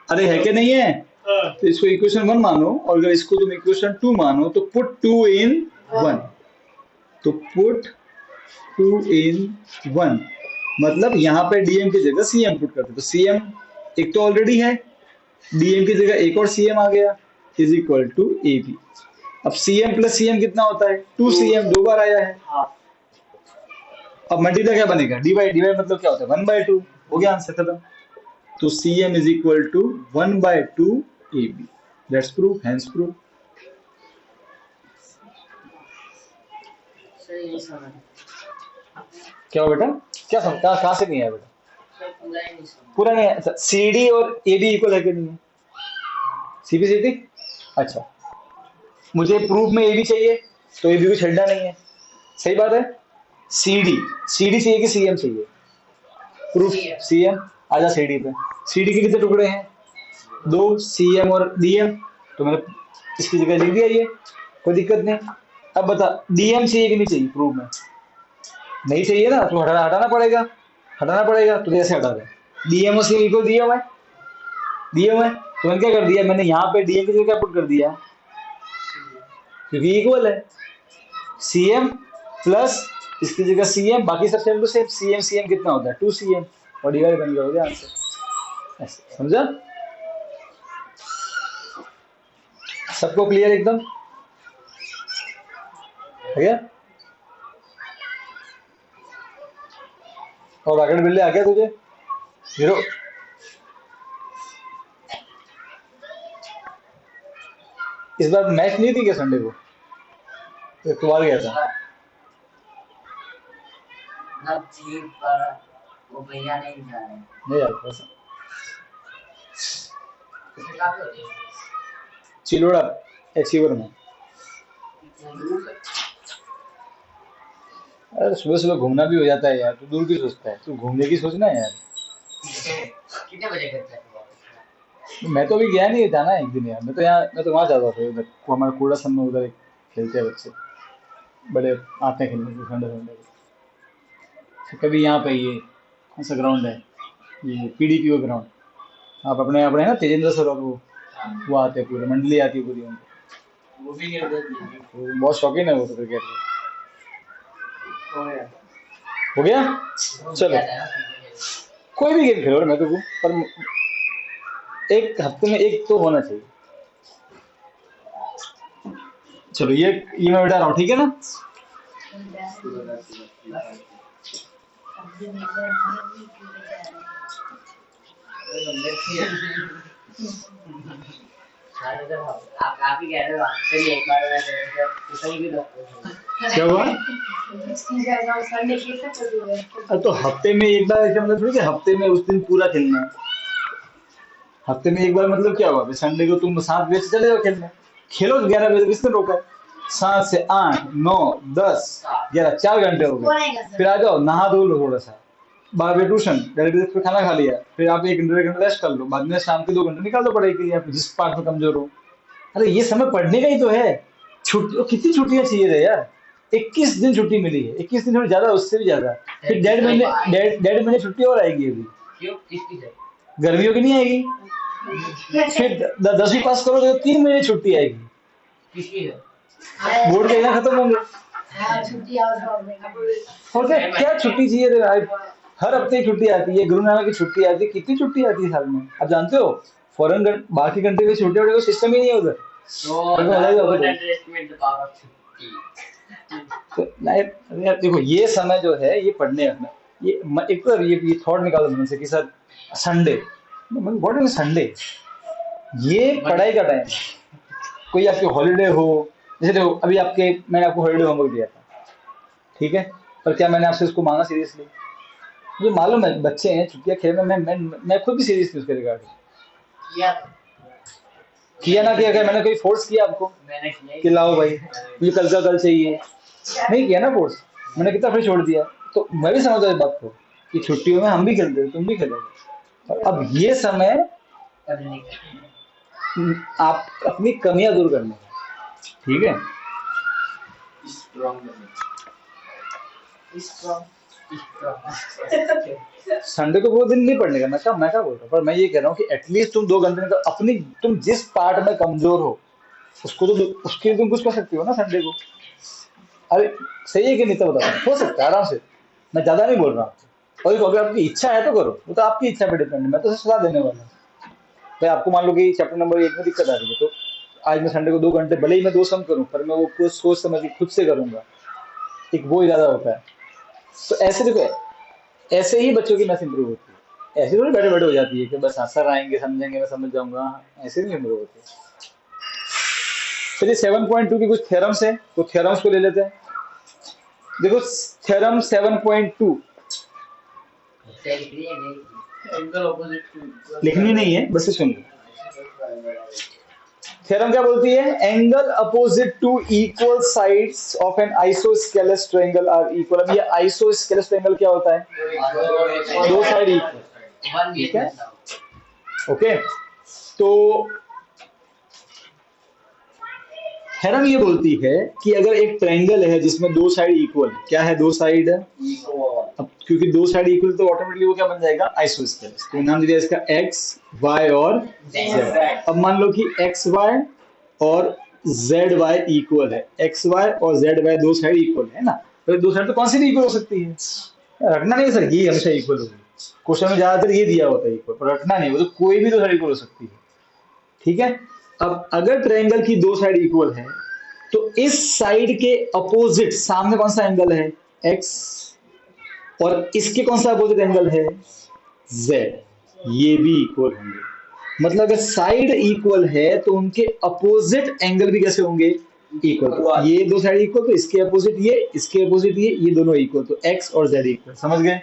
अरे है कि नहीं है। तो इसको इक्वेशन 1 मानो, और अगर इसको तुम इक्वेशन 2 मानो, तो पुट 2 in 1, तो पुट 2 in 1 मतलब यहाँ पे डीएम की जगह सीएम पुट करते, तो सीएम एक तो ऑलरेडी है, डीएम की जगह एक और सीएम आ गया, is equal to A B. अब सीएम प्लस सीएम कितना होता है, 2 सीएम, दो बार आया है, अब मल्टीप्लाई क्या बनेगा, डिवाइड, डिवाइड मतलब क्या होता है 1/2, हो गया आंसर खत्म। तो CM is equal to 1/2 AB, that's proof, hence proof. Sir ये समझ क्या हो बेटा, क्या समझ, कहाँ से नहीं आया बेटा, सर पूरा ही नहीं समझ। पूरा नहीं आया। CD और AB इक्वल है कि नहीं है, CBCD। अच्छा, मुझे प्रूफ में AB चाहिए तो AB को छेड़ना नहीं है, सही बात है। CD चाहिए कि CM चाहिए, प्रूफ CM। आजा CD पे, CD के कितने टुकड़े हैं, 2, CM और DM, तो मैंने इसकी जगह लिख दिया ये, कोई दिक्कत नहीं। अब बता DM चाहिए कि नहीं चाहिए, प्रूफ में नहीं चाहिए ना, तो हटाना पड़ेगा, तो कैसे हटा दें, DM और CM को दिया हुआ है, तो मैंने क्या कर दिया, मैंने यहाँ पे DM की जगह क्या पुट कर दिया, क्योंकि इक्वल है, CM प्लस इसकी जगह CM, बाकी सब सेम टू सेम, CM कितना होता है 2CM, और डिवाइड बन गया, हो गया आंसर। ऐसे समझा, सबको क्लियर एकदम, ठीक है। और रॉकेट बिल्ले आ गया तुझे हीरो, इस बार मैच नहीं थी क्या संडे को, इतवार गया था ना थी पर वो भैया नहीं जा रहे। नहीं यार, बस किसे काफी होती है चिलोड़ा अचीवर में। अरे सुबह सुबह घूमना भी हो जाता है यार, तू दूर की सोचता है, तू घूमने की सोचना है यार। कितने बजे करते हैं मैं तो अभी गया नहीं, जाना है एक दिन यार, मैं तो वहाँ जाता था उधर, वो हमारा कूड़ा सन में उधर एक खेलते हैं बच्चे, बड़े आते हैं खेलने को संडे को। कभी यहाँ पे ये कौन सा ग्राउंड है, ये PDPO ग्राउंड, आप अपने अपने ना तेजेंद्र सर और वो आते हैं, पूरे मंडली आती है पूरी उनकी, वो भी नहीं होता बहुत शौकीन है वो तो क्रिकेट में। है। हो गया, चलो कोई भी गेम खेलो मैं तो कहूँ, पर एक हफ्ते में एक तो होना चाहिए। चलो ये मैं बैठा रहा हूँ, ठीक है ना। आप ही कह रहे हो चलिए एक बार मैं भी क्या हुआ, तो हफ्ते में एक बार ऐसा मतलब थोड़ी कि हफ्ते में उस दिन पूरा खेलना है, हफ्ते में एक बार मतलब क्या हुआ, संडे को तुम 7 बजे से चले जाओ खेलने, खेलो 11 बजे, किसने रोका है, 7 से 8 9 10 11 4 घंटे हो गए, फिर आ जाओ नहा धो लो थोड़ा सा, 12 बजे ट्यूशन, 1:30 बजे फिर खाना खा लिया, फिर आप 1 घंटे रेस्ट कर लो, बाद में शाम के 2 घंटे निकाल दो पढ़ाई के लिए, आप जिस पार्ट में कमजोर हो। अरे ये समय पढ़ने का ही तो है, छुट्टी कितनी छुट्टियां चाहिए थे यार, 21 दिन छुट्टी मिली है, 21 दिन थोड़ी ज्यादा, उससे भी ज्यादा, फिर 1.5 महीने छुट्टी और आएगी अभी, क्यों किसकी है गर्मियों की नहीं आएगी, फिर 10वीं पास करोगे तो 3 महीने छुट्टी आएगी, किसकी है बोर्ड के एग्जाम खत्म होंगे, क्या छुट्टी चाहिए रे भाई, हर हफ्ते छुट्टी आती है, गुरु नानक की छुट्टी आती है, कितनी छुट्टी आती है साल में, आप जानते हो, फॉरेन बाकी कंट्री में छुट्टी वुट्टी का सिस्टम ही नहीं है उधर, तो देखो ये समय जो है ये पढ़ने का, ये एक तो ये थॉट निकालो मन से कि sir Sunday, what is Sunday, ये पढ़ाई का टाइम, कोई आपकी हॉलीडे हो, जैसे देखो अभी मैंने आपको हॉलीडे होमवर्क दिया था, ठीक है, पर क्या मैंने आपसे उसको मांगा सीरियसली, मुझे मालूम है बच्चे हैं छुट्टियां खेल में, मैं खुद भी सीरियस थी उसके रिगार्डिंग, किया ना किया, मैंने कोई फोर्स किया आपको, मैंने किया कि लाओ भाई मुझे कल का कल चाहिए, नहीं किया ना फोर्स, मैंने कितना फिर छोड़ दिया, तो मैं भी समझता इस बात को कि छुट्टियों में हम भी खेलते तुम भी खेलोगे, और अब ये समय आप अपनी कमियां दूर करने, ठीक है, संडे को वो दिन नहीं पढ़ने का, मैं क्या बोल रहा हूँ, पर मैं ये कह रहा हूँ कि एटलीस्ट तुम 2 घंटे निकल अपनी, तुम जिस पार्ट में कमजोर हो उसको तो उसके लिए तुम कुछ कर सकती हो ना संडे को, अरे सही है कि नहीं, तो बताओ, हो सकता है आराम से, मैं ज्यादा नहीं बोल रहा हूँ, और अगर आपकी इच्छा है तो करो, वो तो आपकी इच्छा पे डिपेंड है, मैं तो सलाह देने वाला हूँ, भाई आपको मान लो कि चैप्टर नंबर 1 में दिक्कत आ रही है, तो आज मैं संडे को 2 घंटे भले ही मैं 2 सम करूँ, पर मैं वो सोच समझ के खुद से करूंगा, एक वो इरादा होता है, तो ऐसे देखो, ऐसे ही बच्चों की मैथ इंप्रूव होती है। ऐसे थोड़ी बैठे बैठे हो जाती है कि बस सर आएंगे समझेंगे मैं समझ जाऊंगा, ऐसे नहीं इंप्रूव होती है। चलिए 7.2 की कुछ थ्योरम्स है, तो थ्योरम्स को ले लेते हैं। देखो थ्योरम 7.2 एंगल ऑपोजिट टू लिखनी नहीं है, बस सुन लो। थ्योरम क्या बोलती है? Angle opposite to equal sides of an isosceles triangle are equal. अब ये आइसोस्केलेस ट्रायंगल क्या होता है? दो साइड इक्वल, ठीक है, ओके। तो थ्योरम ये बोलती है कि अगर एक ट्रायंगल है जिसमें दो साइड इक्वल, क्या है? दो साइड, अब क्योंकि दो साइड इक्वल तो ऑटोमेटिकली वो क्या बन जाएगा? आइसोस्केलेस। तो नाम दिया इसका एक्स वाई और जेड। अब मान लो कि एक्स वाई और जेड वाई इक्वल है, एक्स वाई और जेड वाई दो साइड इक्वल है ना, तो दो साइड तो कौन सी भी इक्वल हो सकती है, रखना नहीं सर ये हमेशा इक्वल होगी। क्वेश्चन में ज्यादातर ये दिया होता है इक्वल, पर रखना नहीं, वो तो कोई भी दो साइड इक्वल हो सकती है, ठीक है। अब अगर ट्रायंगल की दो साइड इक्वल है तो इस साइड के अपोजिट सामने कौन सा एंगल है? एक्स, और इसके कौन सा अपोजिट एंगल है? जेड। ये भी इक्वल होंगे, मतलब अगर साइड इक्वल है तो उनके अपोजिट एंगल भी कैसे होंगे? इक्वल। ये दो साइड इक्वल तो इसके अपोजिट ये, इसके अपोजिट ये दोनों इक्वल, तो एक्स और जेड इक्वल। समझ गए?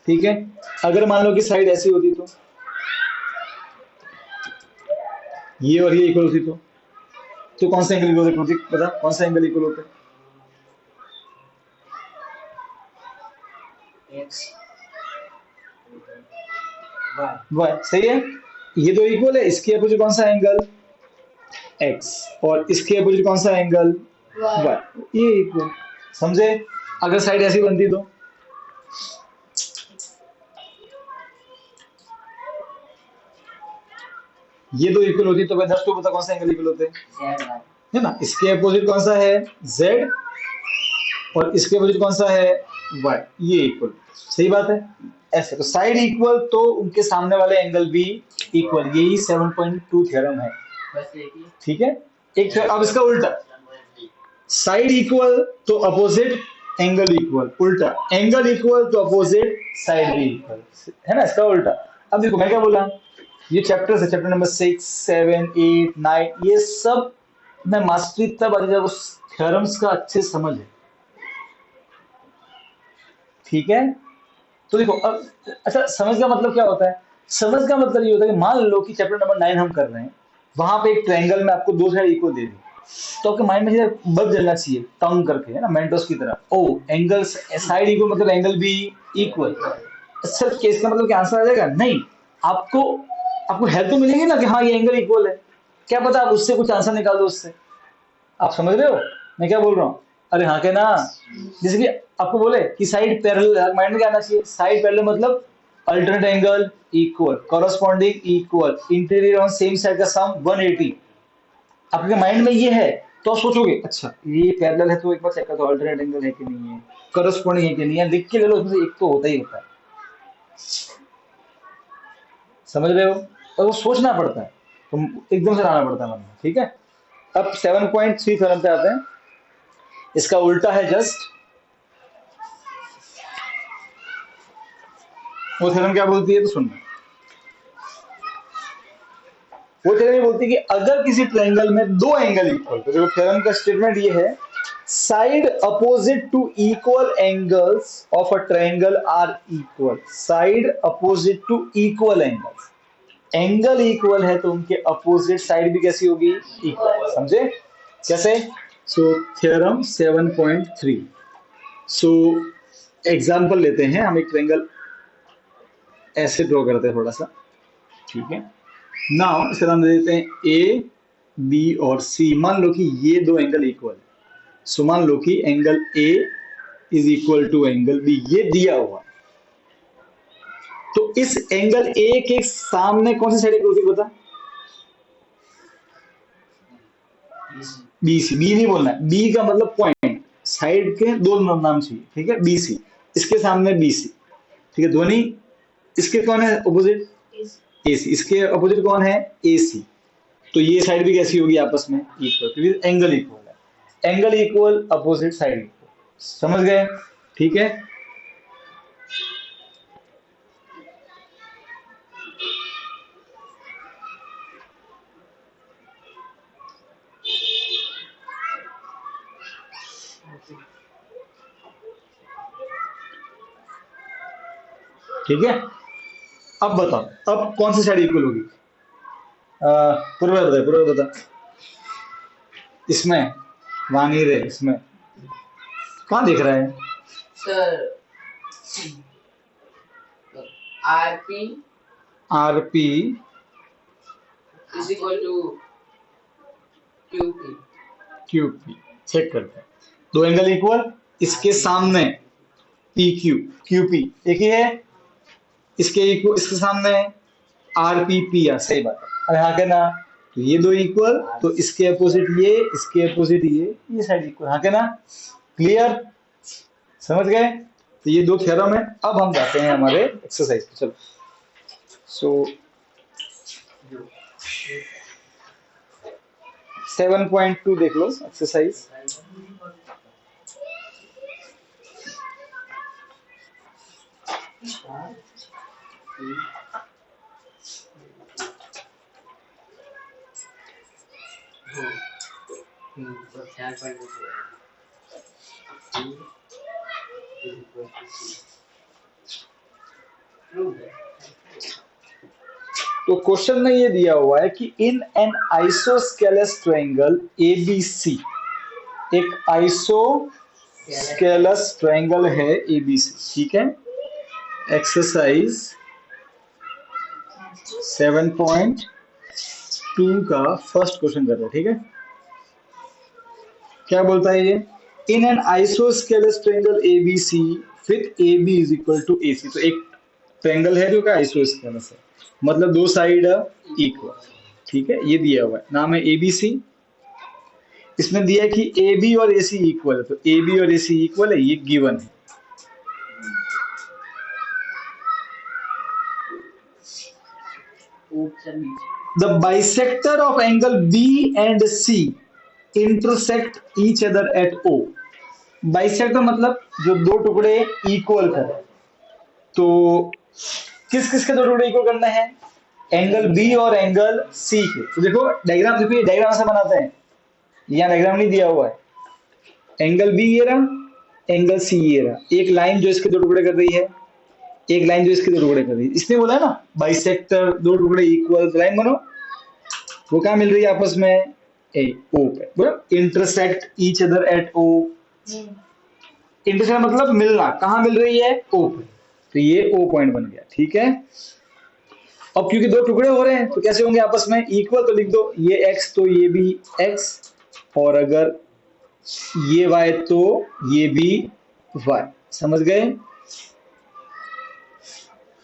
ठीक है। अगर मान लो कि साइड ऐसी होती तो ये और ये इक्वल होती तो कौन सा एंगल इक्वल होता? पता कौन सा एंगल इक्वल होता है? वाई, सही है। ये दो इक्वल है, इसके अपोजिट कौन सा एंगल? एक्स, और इसके अपोजिट कौन सा एंगल? वाई, ये इक्वल। समझे? अगर साइड ऐसी बनती तो ये दो इक्वल होती तो भाई 10 को पता कौन सा एंगल इक्वल होते हैं, है ना। इसके अपोजिट कौन सा है? जेड, और इसके अपोजिट कौन सा है? वाई, ये इक्वल। सही बात है। ऐसे तो साइड इक्वल तो उनके सामने वाले एंगल भी इक्वल, यही 7.2 थ्योरम है, ठीक है। एक अब इसका उल्टा, साइड इक्वल तो अपोजिट एंगल इक्वल, उल्टा एंगल इक्वल तो अपोजिट साइड भी इक्वल, है ना। इसका उल्टा। अब देखो मैं क्या बोला, ये चैप्टर्स है, चैप्टर नंबर 6, 7, 8, 9, ये सब में मास्टरी तब आ जब उस थ्योरम्स का अच्छे समझ है, ठीक है। तो देखो अब, अच्छा समझ का मतलब क्या होता है? समझ का मतलब ये होता है कि मान लो कि चैप्टर नंबर 9 हम कर रहे हैं, वहां पे एक ट्रायंगल में आपको दो साइड इक्वल दे दी, तो आपके माइंड में बल्ब जलना चाहिए टंग करके, है ना, मेंटोस की तरह। ओ एंगल साइड इक्वल मतलब एंगल भी इक्वल। सर केस का मतलब क्या आंसर आ जाएगा? नहीं, आपको हेल्प तो मिलेगी ना कि हाँ ये एंगल इक्वल है, क्या पता आप उससे कुछ आंसर निकाल दो उससे। आप समझ रहे हो मैं क्या बोल रहा हूँ? अरे हाँ के ना, जैसे कि आपको बोले कि साइड पैरेलल, माइंड में क्या आना चाहिए? साइड पैरेलल मतलब alternate angle equal, corresponding equal, interior on same side का सम 180। आपके माइंड में ये है तो आप सोचोगे अच्छा ये पैरेलल है तो एक बार चेक कर दो अल्टरनेट एंगल है कि नहीं है, कॉरेस्पॉन्डिंग है कि नहीं है, लिख के ले लो, उसमें से एक तो होता ही होता है। समझ रहे हो? और वो सोचना पड़ता है, तो एकदम से लाना पड़ता है मन में, ठीक है। अब 7.3 थ्योरम पे आते हैं। इसका उल्टा है जस्ट, वो थ्योरम क्या बोलती है तो सुनना। वो थ्योरम ये बोलती है कि अगर किसी ट्रायंगल में दो एंगल इक्वल, तो देखो थ्योरम का स्टेटमेंट ये है, side opposite to equal angles of a triangle are equal. Side opposite to equal angles, angle equal है तो उनके अपोजिट साइड भी कैसी होगी? इक्वल। समझे कैसे? So theorem 7.3। सो एग्जांपल लेते हैं, हम एक ट्रायंगल ऐसे ड्रॉ करते हैं थोड़ा सा, ठीक है। नाउ इसका नाम दे देते हैं ए, बी और सी। मान लो कि ये दो एंगल इक्वल है, सो मान लो कि angle A is equal to angle B, ये दिया हुआ। तो इस एंगल ए के सामने कौन सी साइड इक्वल होती है बता? B C. बी नहीं बोलना है, बी का मतलब पॉइंट, साइड के दो नाम चाहिए, ठीक है। बी सी, इसके सामने बी सी, ठीक है। ध्वनि इसके कौन है अपोजिट? ए सी। इसके अपोजिट कौन है? ए सी। तो ये साइड भी कैसी होगी आपस में? इक्वल, क्योंकि एंगल इक्वल है। Angle equal, opposite side equal. समझ गए? ठीक है। ठीक है, अब बताओ अब कौन सी साइड इक्वल होगी? पूर्व बता, इसमें वहां नहीं रहे, इसमें कहाँ दिख रहा है? Sir RP RP is equal to QP. QP check करते हैं, दो एंगल इक्वल, इसके सामने पी क्यू, क्यूपी एक ही है, इसके सामने आरपी पी आर, सही बात है। अरे हाँ कहना, तो ये दो इक्वल, तो इसके अपोजिट ये, इसके अपोजिट ये साइड इक्वल, हाँ कहना, क्लियर, समझ गए? तो ये दो थ्योरम है। अब हम जाते हैं हमारे एक्सरसाइज पे, चलो। सो 7.2 देख लो एक्सरसाइज। तो क्वेश्चन में ये दिया हुआ है कि इन एन आइसोस्केलस ट्रायंगल एबीसी, एक आइसोस्केलस ट्रायंगल है एबीसी, ठीक है। एक्सरसाइज 7.2 का फर्स्ट क्वेश्चन कर रहे हैं, ठीक है। क्या बोलता है ये? In an isosceles triangle ABC with AB is equal to AC, तो एक ट्रायंगल है जो का आइसोस्केलस है, मतलब दो साइड इक्वल, ठीक है। ये दिया हुआ है, नाम है ABC। इसमें दिया है कि AB और AC इक्वल है, तो AB और AC इक्वल है, ये गिवन है। The bisector of angle B and C intersect each other at O. Bisector मतलब जो दो टुकड़े इक्वल करें, तो किस किस के दो टुकड़े इक्वल करना है? एंगल बी और एंगल सी के। तो देखो डायग्राम, देखो डायग्राम ऐसा बनाते हैं, यहाँ डायग्राम नहीं दिया हुआ है, एंगल बी ये रहा, एंगल सी ये रहा, एक लाइन जो इसके दो टुकड़े कर रही है, एक लाइन जो इसके दो टुकड़े कर रही है। इसने बोला है ना बाइसेक्टर, दो टुकड़े इक्वल, लाइन बनो, वो कहाँ मिल रही है आपस में? ए ओ पे, बोलो intersect each other at O. Intersect मतलब मिलना, कहाँ मिल रही है? ओ पे, तो ये ओ पॉइंट बन गया, ठीक है। अब क्योंकि दो टुकड़े हो रहे हैं तो कैसे होंगे आपस में? इक्वल, तो लिख दो ये x तो ये भी x, और अगर ये y तो ये भी y, समझ गए?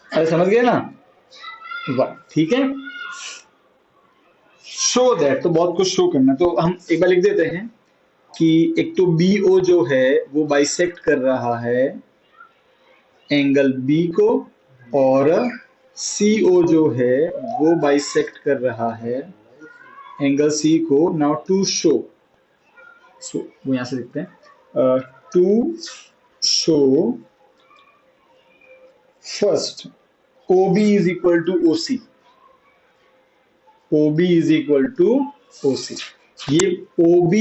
अरे समझ गए ना? y, ठीक है। शो दैट, तो बहुत कुछ शो करना, तो हम एक बार लिख देते हैं कि एक तो BO जो है वो बाइसेक्ट कर रहा है एंगल B को, और CO जो है वो बाइसेक्ट कर रहा है एंगल C को। नाउ टू शो, सो वो यहां से लिखते हैं, to show first OB is equal to OC, OB is equal to OC। ये OB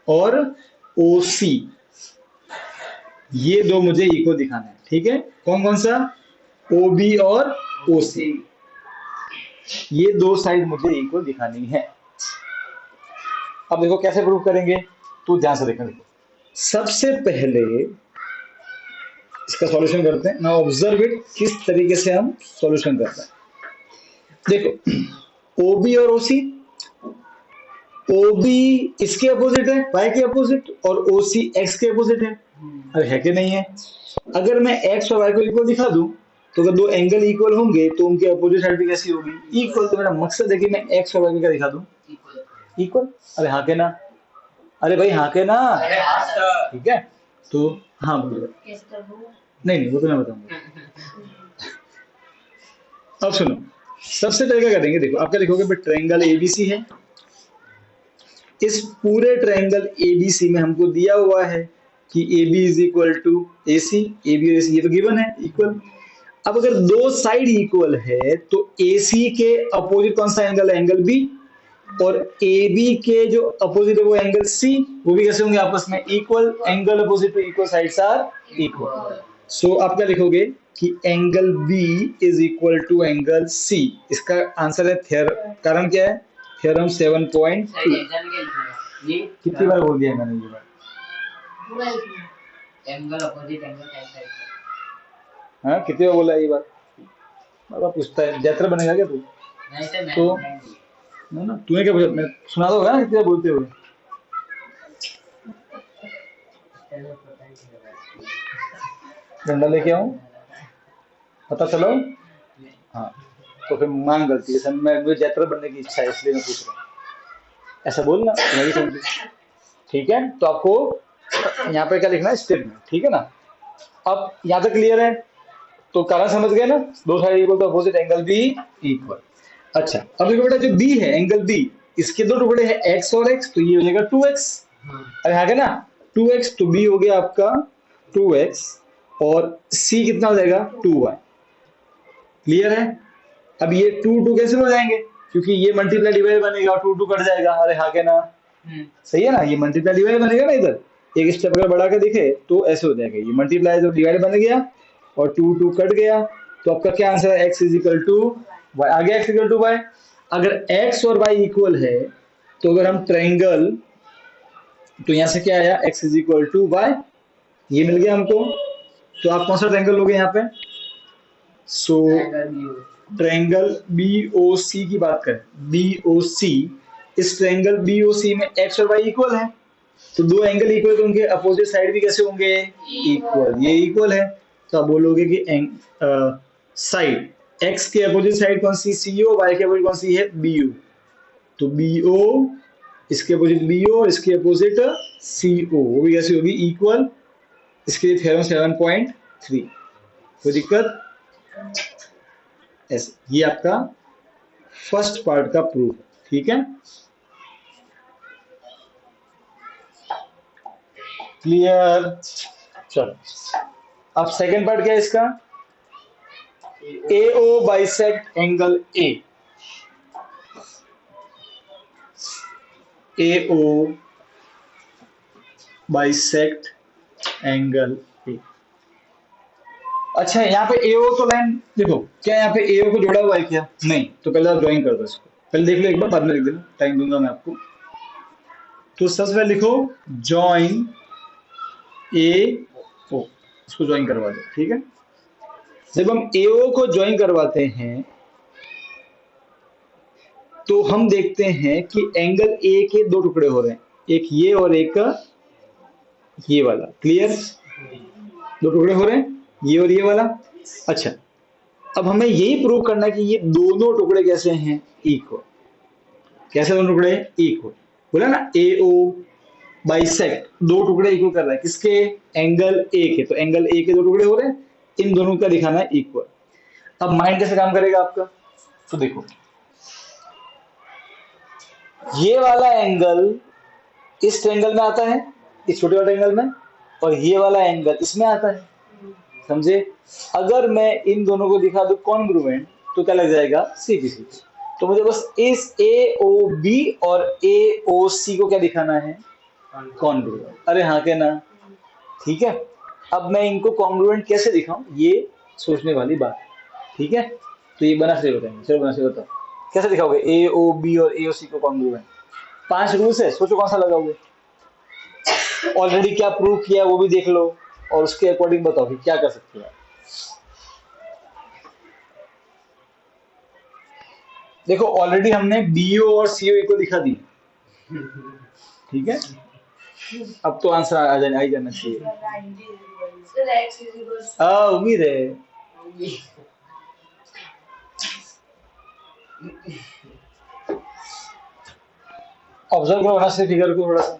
और OC ये दो मुझे इक्वल दिखाना है, ठीक है। कौन कौन सा? OB और OC, ये दो साइड मुझे इक्वल दिखानी है। अब देखो कैसे प्रूव करेंगे, तो ध्यान से देखना। देखो सबसे पहले इसका सॉल्यूशन करते हैं ना, ऑब्जर्व इट, किस तरीके से हम सॉल्यूशन करते हैं। देखो OB और OC, OB इसके अपोजिट है, y के अपोजिट, और OC x के अपोजिट है। अरे है कि नहीं है? अगर मैं x और y को इक्वल दिखा दूं, तो अगर दो एंगल इक्वल होंगे तो उनके अपोजिट साइड भी कैसी होगी? इक्वल। तो मेरा मकसद है कि मैं x और y को क्या दिखा दूं? इक्वल। अरे हाँ के ना? अरे भाई हाँ के ना? ठीक है, तो हाँ बोलो। नहीं वो तो मैं बताऊंगा। अब सुनो, सबसे पहले क्या करेंगे, देखो आप क्या लिखोगे? ट्रायंगल ABC है, इस पूरे ट्रायंगल ABC में हमको दिया हुआ है कि AB is equal to AC, AB और AC ये तो गिवन है इक्वल। अब अगर दो साइड इक्वल है तो AC के अपोजिट कौन सा एंगल है? एंगल B, और AB के जो अपोजिट है वो एंगल C, वो भी कैसे होंगे आपस में? Equal. Angle opposite to equal sides are equal. So आप क्या लिखोगे कि angle B is equal to angle C. इसका आंसर है कारण क्या है, थ्योरम 7.2। कितनी बार बोल दिया मैंने ये बात? Angle opposite angle side side. हाँ, कितनी बार बोला ये बात? बाबा पूछता है जात्रा बनेगा क्या तू? नहीं सर मैं तो ना तूने क्या पूछा, मैं सुना दोगा ना कितनी बार बोलते हुए। डंडा लेके आऊं, पता चलो। हाँ, तो फिर मान गलती है सर, मैं मुझे जैतर बनने की इच्छा है इसलिए मैं पूछ रहा हूँ, ऐसा बोलना मेरी समझ। ठीक है, तो आपको यहाँ पे क्या लिखना है, स्टेटमेंट, ठीक है ना। अब यहाँ तक क्लियर है, तो कारण समझ गए ना, दो side equal to opposite angle B equal. अच्छा, अब देखो बेटा, जो बी है एंगल बी, इसके दो टुकड़े हैं एक्स और एक्स, तो ये हो जाएगा 2x। अरे हाँ, ना 2x, तो बी हो गया आपका 2x और सी कितना हो जाएगा 2y। क्लियर है? अब ये 2 कैसे हो जाएंगे, क्योंकि ये मल्टीप्लाई डिवाइड बनेगा और 2 कट जाएगा। अरे हाँ के ना, सही है ना, ये मल्टीप्लाई डिवाइड बनेगा ना, इधर एक स्टेप अगर बढ़ा के देखे तो ऐसे हो जाएगा, ये मल्टीप्लाई जो डिवाइड बन गया और 2 कट गया, तो आपका क्या आंसर है, x is equal to y. आ गया x इक्वल टू वाई। अगर x और y इक्वल है, तो अगर हम ट्रायंगल, तो यहां से क्या आया, x is equal to y, ये मिल गया हमको। तो आप कौन सा ट्रायंगल लोगे यहाँ पे? सो ट्रायंगल बी ओ सी की बात करें, बी ओ सी, इस ट्रायंगल बी ओ सी में एक्स और वाई इक्वल है, तो दो एंगल इक्वल, तो उनके अपोजिट साइड भी कैसे होंगे, इक्वल। ये इक्वल है, तो आप बोलोगे कि साइड एक्स के अपोजिट साइड कौन सी, सी ओ, वाई के अपोजिट कौन सी है, बी ओ। तो बी ओ, इसके अपोजिट बी ओ, इसके अपोजिट सी ओ, वो भी कैसे होगी, इक्वल। इसके लिए थ्योरम 7.3। कोई दिक्कत? ऐसे ये आपका फर्स्ट पार्ट का प्रूफ, ठीक है, क्लियर। चलो, अब सेकंड पार्ट क्या है इसका, A O bisect angle A, A O bisect angle A. अच्छा, यहाँ पे ए ओ तो लाइन देखो, क्या यहाँ पे ए ओ को जोड़ा हुआ है क्या, नहीं, तो पहले आप ड्राइंग कर दो इसको, पहले देख लो एक बार, बाद में लिख देना, टाइम दूंगा मैं आपको। तो सबसे पहले लिखो जॉइन ए ओ, इसको ज्वाइन करवा दो, ठीक है। जब हम ए ओ को ज्वाइन करवाते हैं, तो हम देखते हैं कि एंगल ए के दो टुकड़े हो रहे हैं, एक ये और एक ये वाला। क्लियर? दो टुकड़े हो रहे हैं, ये और ये वाला। अच्छा, अब हमें यही प्रूव करना है कि ये दोनों टुकड़े कैसे हैं, इक्वल। कैसे दोनों टुकड़े इक्वल, बोला ना, ए ओ बाइसेक्ट, दो टुकड़े इक्वल कर रहा है किसके, एंगल ए के। तो एंगल ए के दो टुकड़े हो रहे हैं, इन दोनों का दिखाना है इक्वल। अब माइंड कैसे काम करेगा आपका, तो देखो, ये वाला एंगल इस ट्रायंगल में आता है, इस छोटे वाले एंगल में, और ये वाला एंगल इसमें आता है, समझे। अगर मैं इन दोनों को दिखा दूं कॉन्ग्रुएंट, तो क्या लग जाएगा, सी बी सी। तो मुझे बस इस ए ओ बी और ए ओ सी को क्या दिखाना है, कॉन्ग्रुएंट। अरे हाँ के ना, ठीक है। अब मैं इनको कॉन्ग्रुएंट कैसे दिखाऊं, ये सोचने वाली बात है, ठीक है। तो ये बना से बताएंगे, चलो बना से बताओ कैसे दिखाओगे ए ओ बी और ए ओ सी को कॉन्ग्रुएंट। 5 रूल्स है, सोचो कौन सा लगाओगे। ऑलरेडी क्या प्रूव किया वो भी देख लो, और उसके अकॉर्डिंग बताओ कि क्या कर सकते हो। देखो, ऑलरेडी हमने बीओ और सीओ को दिखा दी, ठीक है। अब तो आंसर आ जाना ही जाना चाहिए। उम्मीद है। ऑब्जर्व करो ना से फिगर को थोड़ा सा,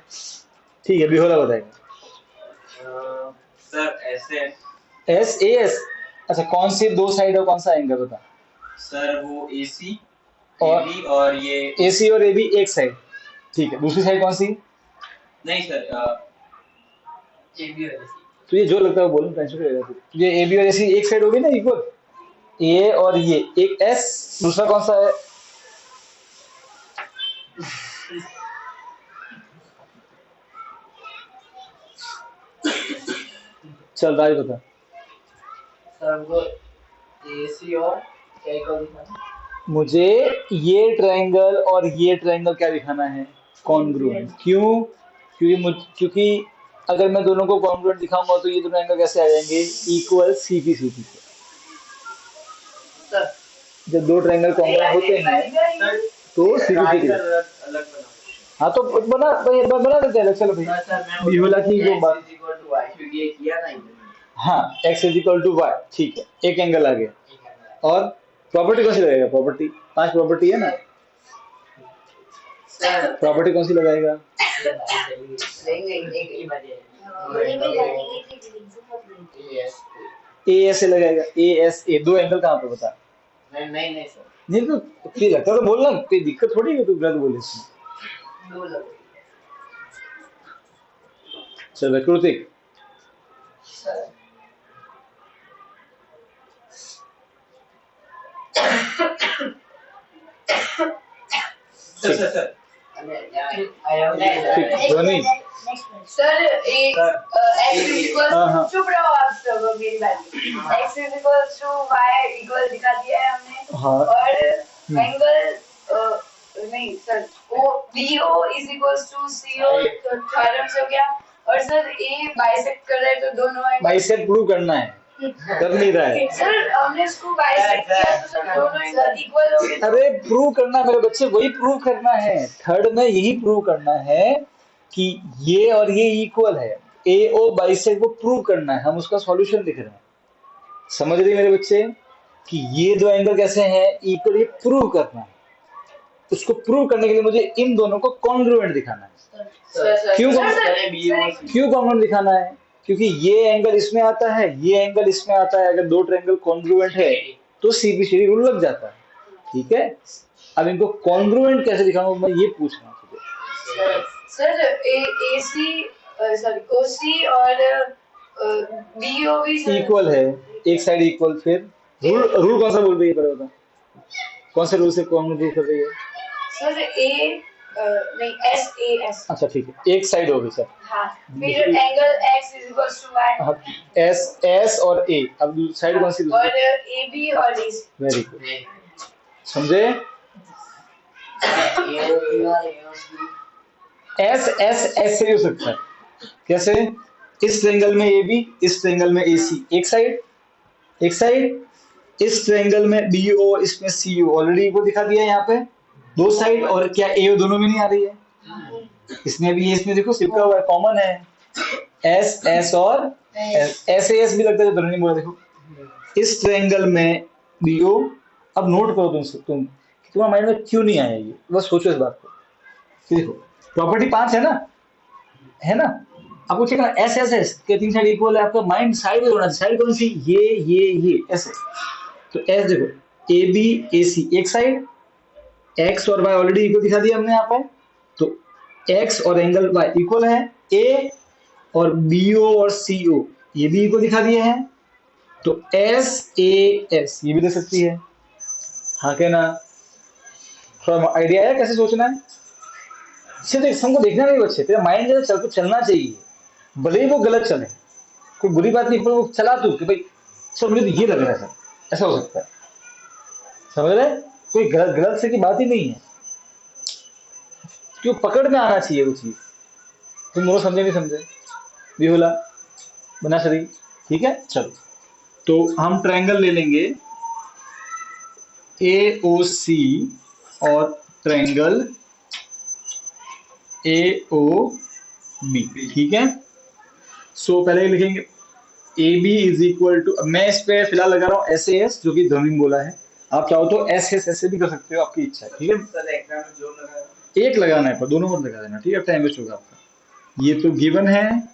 ठीक है। बिहोला बताएगा सर ऐसे एस ए एस। अच्छा, कौन सी दो साइड और कौन सा एंगल बता। सर वो एसी और AB और ये एसी और ए बी एक साइड, ठीक है। दूसरी साइड कौन सी, नहीं सर AB और AC। तुझे जो लगता है वो बोलूं, टेंशन नहीं लेना। तुझे ए बी और ए सी एक साइड होगी ना इक्वल, ए और ये एक एस, दूसरा कौन सा है, चल राज बता। सर हमको AC और क्या इक्वल दिखाना है? मुझे ये ट्रायंगल और ये ट्रायंगल क्या दिखाना है? कॉन्ग्रुएंट। क्यों? क्योंकि अगर मैं दोनों को कॉन्ग्रुएंट दिखाऊंगा तो ये दोनों एंगल कैसे आ जाएंगे? इक्वल सीपी सीपी से। सर जब दो ट्रायंगल कॉन्ग्रुएंट होते हैं तो सीपी सीपी। अलग बना। हाँ तो बना देते हैं। चलो भाई, ये वाला की जो बात, क्योंकि ये किया ना इधर। हाँ x इक्वल टू वाई, ठीक है, एक एंगल आ गया। और प्रॉपर्टी कौन सी लगाएगा? प्रॉपर्टी 5 प्रॉपर्टी है ना, सर प्रॉपर्टी कौन सी लगाएगा? ए एस से लगाएगा। ए एस ए, दो एंगल कहाँ पे बता? नहीं सर, नहीं तो ठीक लगता तो बोलना, कोई दिक्कत थोड़ी है, तू गलत बोले इसमें। चल कृतिक, सर ठीक, ध्वनि। सर एक x इक्वल हाँ, हाँ। चुप रहो आप सब, मेरी बात। x equal to y equal दिखा दिया है हमने। हाँ। और एंगल नहीं सर, वो BO is equals to CO, तो थ्योरम से हो गया। और सर A बाइसेक्ट कर रहा है तो दोनों एंगल बाइसेक्ट प्रूव करना है, कर नहीं रहा है। सर हमने इसको बाइसेक्ट किया तो सर दोनों एंगल इक्वल हो गए। अरे प्रूव करना मेरे बच्चे, वही प्रूव करना है। थर्ड में यही प्रूव करना है कि ये और ये इक्वल है। AO बाइसेक्ट को प्रूव करना है, हम उसका सॉल्यूशन लिख रहे हैं। समझ रहे मेरे बच्चे कि ये दो एंगल कैसे हैं? इक्वल, ये प्रूव करना है। उसको प्रूव करने के लिए मुझे इन दोनों को कॉन्ग्रुएंट दिखाना है। क्यों कॉन्ग्रुएंट दिखाना है? क्योंकि ये एंगल इसमें आता है, ये एंगल इसमें आता है। अगर दो ट्रायंगल कॉन्ग्रुएंट है तो सीपी रूल लग जाता है। ठीक है, अब इनको कॉन्ग्रुएंट कैसे दिखाऊंगा मैं, ये पूछ रहा हूँ तुझे। सर AC सॉरी OC और BO भी इक्वल है, एक साइड इक्वल। फिर रूल कौन सा बोल रही है? पर बता, कौन से रूल से कौन रूल कर रही है? सर नहीं SAS। अच्छा ठीक है, एक साइड होगी सर। हाँ, फिर angle x is equals to y। S और ए, अब साइड कौन सी? और AB और AC। वेरी गुड, समझे? एस से हो सकता है। कैसे? इस ट्रायंगल में AB, इस ट्रायंगल में AC, एक साइड। इस ट्रायंगल में BO, इसमें CO, ऑलरेडी को दिखा दिया है यहाँ पे दो साइड। और क्या AO दोनों में नहीं आ रही है? इसमें भी, इसमें देखो चिपका हुआ है, कॉमन है। एस और एस भी लगता है, दोनों नहीं बोला। देखो इस ट्रायंगल में BO, अब नोट करो तुम तुम्हारा माइंड में क्यों नहीं आया ये, बस सोचो इस बात को। देखो प्रॉपर्टी 5 है ना, आपको चेक करना एस के तीन साइड इक्वल है। आपका माइंड साइड में होना चाहिए। साइड कौन सी? ये ऐसे। तो एस देखो, AB AC एक साइड, x और y ऑलरेडी इक्वल दिखा दिया हमने यहाँ पे। तो x और एंगल y इक्वल है। A और BO और CO ये भी इक्वल दिखा दिए हैं। तो SAS ये भी दे सकती है। हाँ क्या ना? थोड़ा आइडिया है कैसे सोचना है? सिर्फ हमको देखना नहीं बच्चे, तेरा माइंड जो चलना चाहिए, भले ही वो गलत चले, कोई बुरी बात नहीं, पर वो चला तू कि भाई सर मुझे तो ये लग रहा है सर, ऐसा हो सकता है। समझ रहे? कोई गलत से की बात ही नहीं है, क्यों पकड़ में आना चाहिए वो चीज। तुम दोनों समझे नहीं समझे? बिहुला बना शरीर, ठीक है। चलो तो हम ट्रायंगल ले लेंगे AOC और ट्रायंगल AOB, ठीक है। सो पहले लिखेंगे AB इज इक्वल टू, मैं इस पे फिलहाल लगा रहा हूँ SAS जो कि ध्वनि बोला है। आप चाहो तो SS ऐसे भी कर सकते हो, आपकी इच्छा है, ठीक है। एक लगाना है पर दोनों मत लगा देना, ठीक है, टाइम वेस्ट होगा आपका। ये तो गिवन है,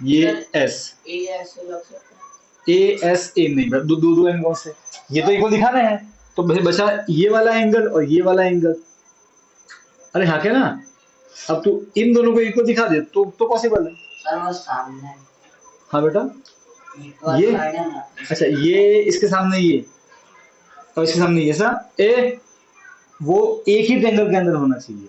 ये S ASA नहीं, दो एंगल से ये तो इक्वल दिखाना है। तो बचा ये वाला एंगल और ये वाला एंगल। अरे हाँ क्या ना, अब तू इन दोनों को इक्वल दिखा दे तो पॉसिबल है। सर वो सामने, हाँ बेटा, ये अच्छा, ये इसके सामने ये और इसके सामने ये, ऐसा वो एक ही ट्रायंगल के अंदर होना चाहिए।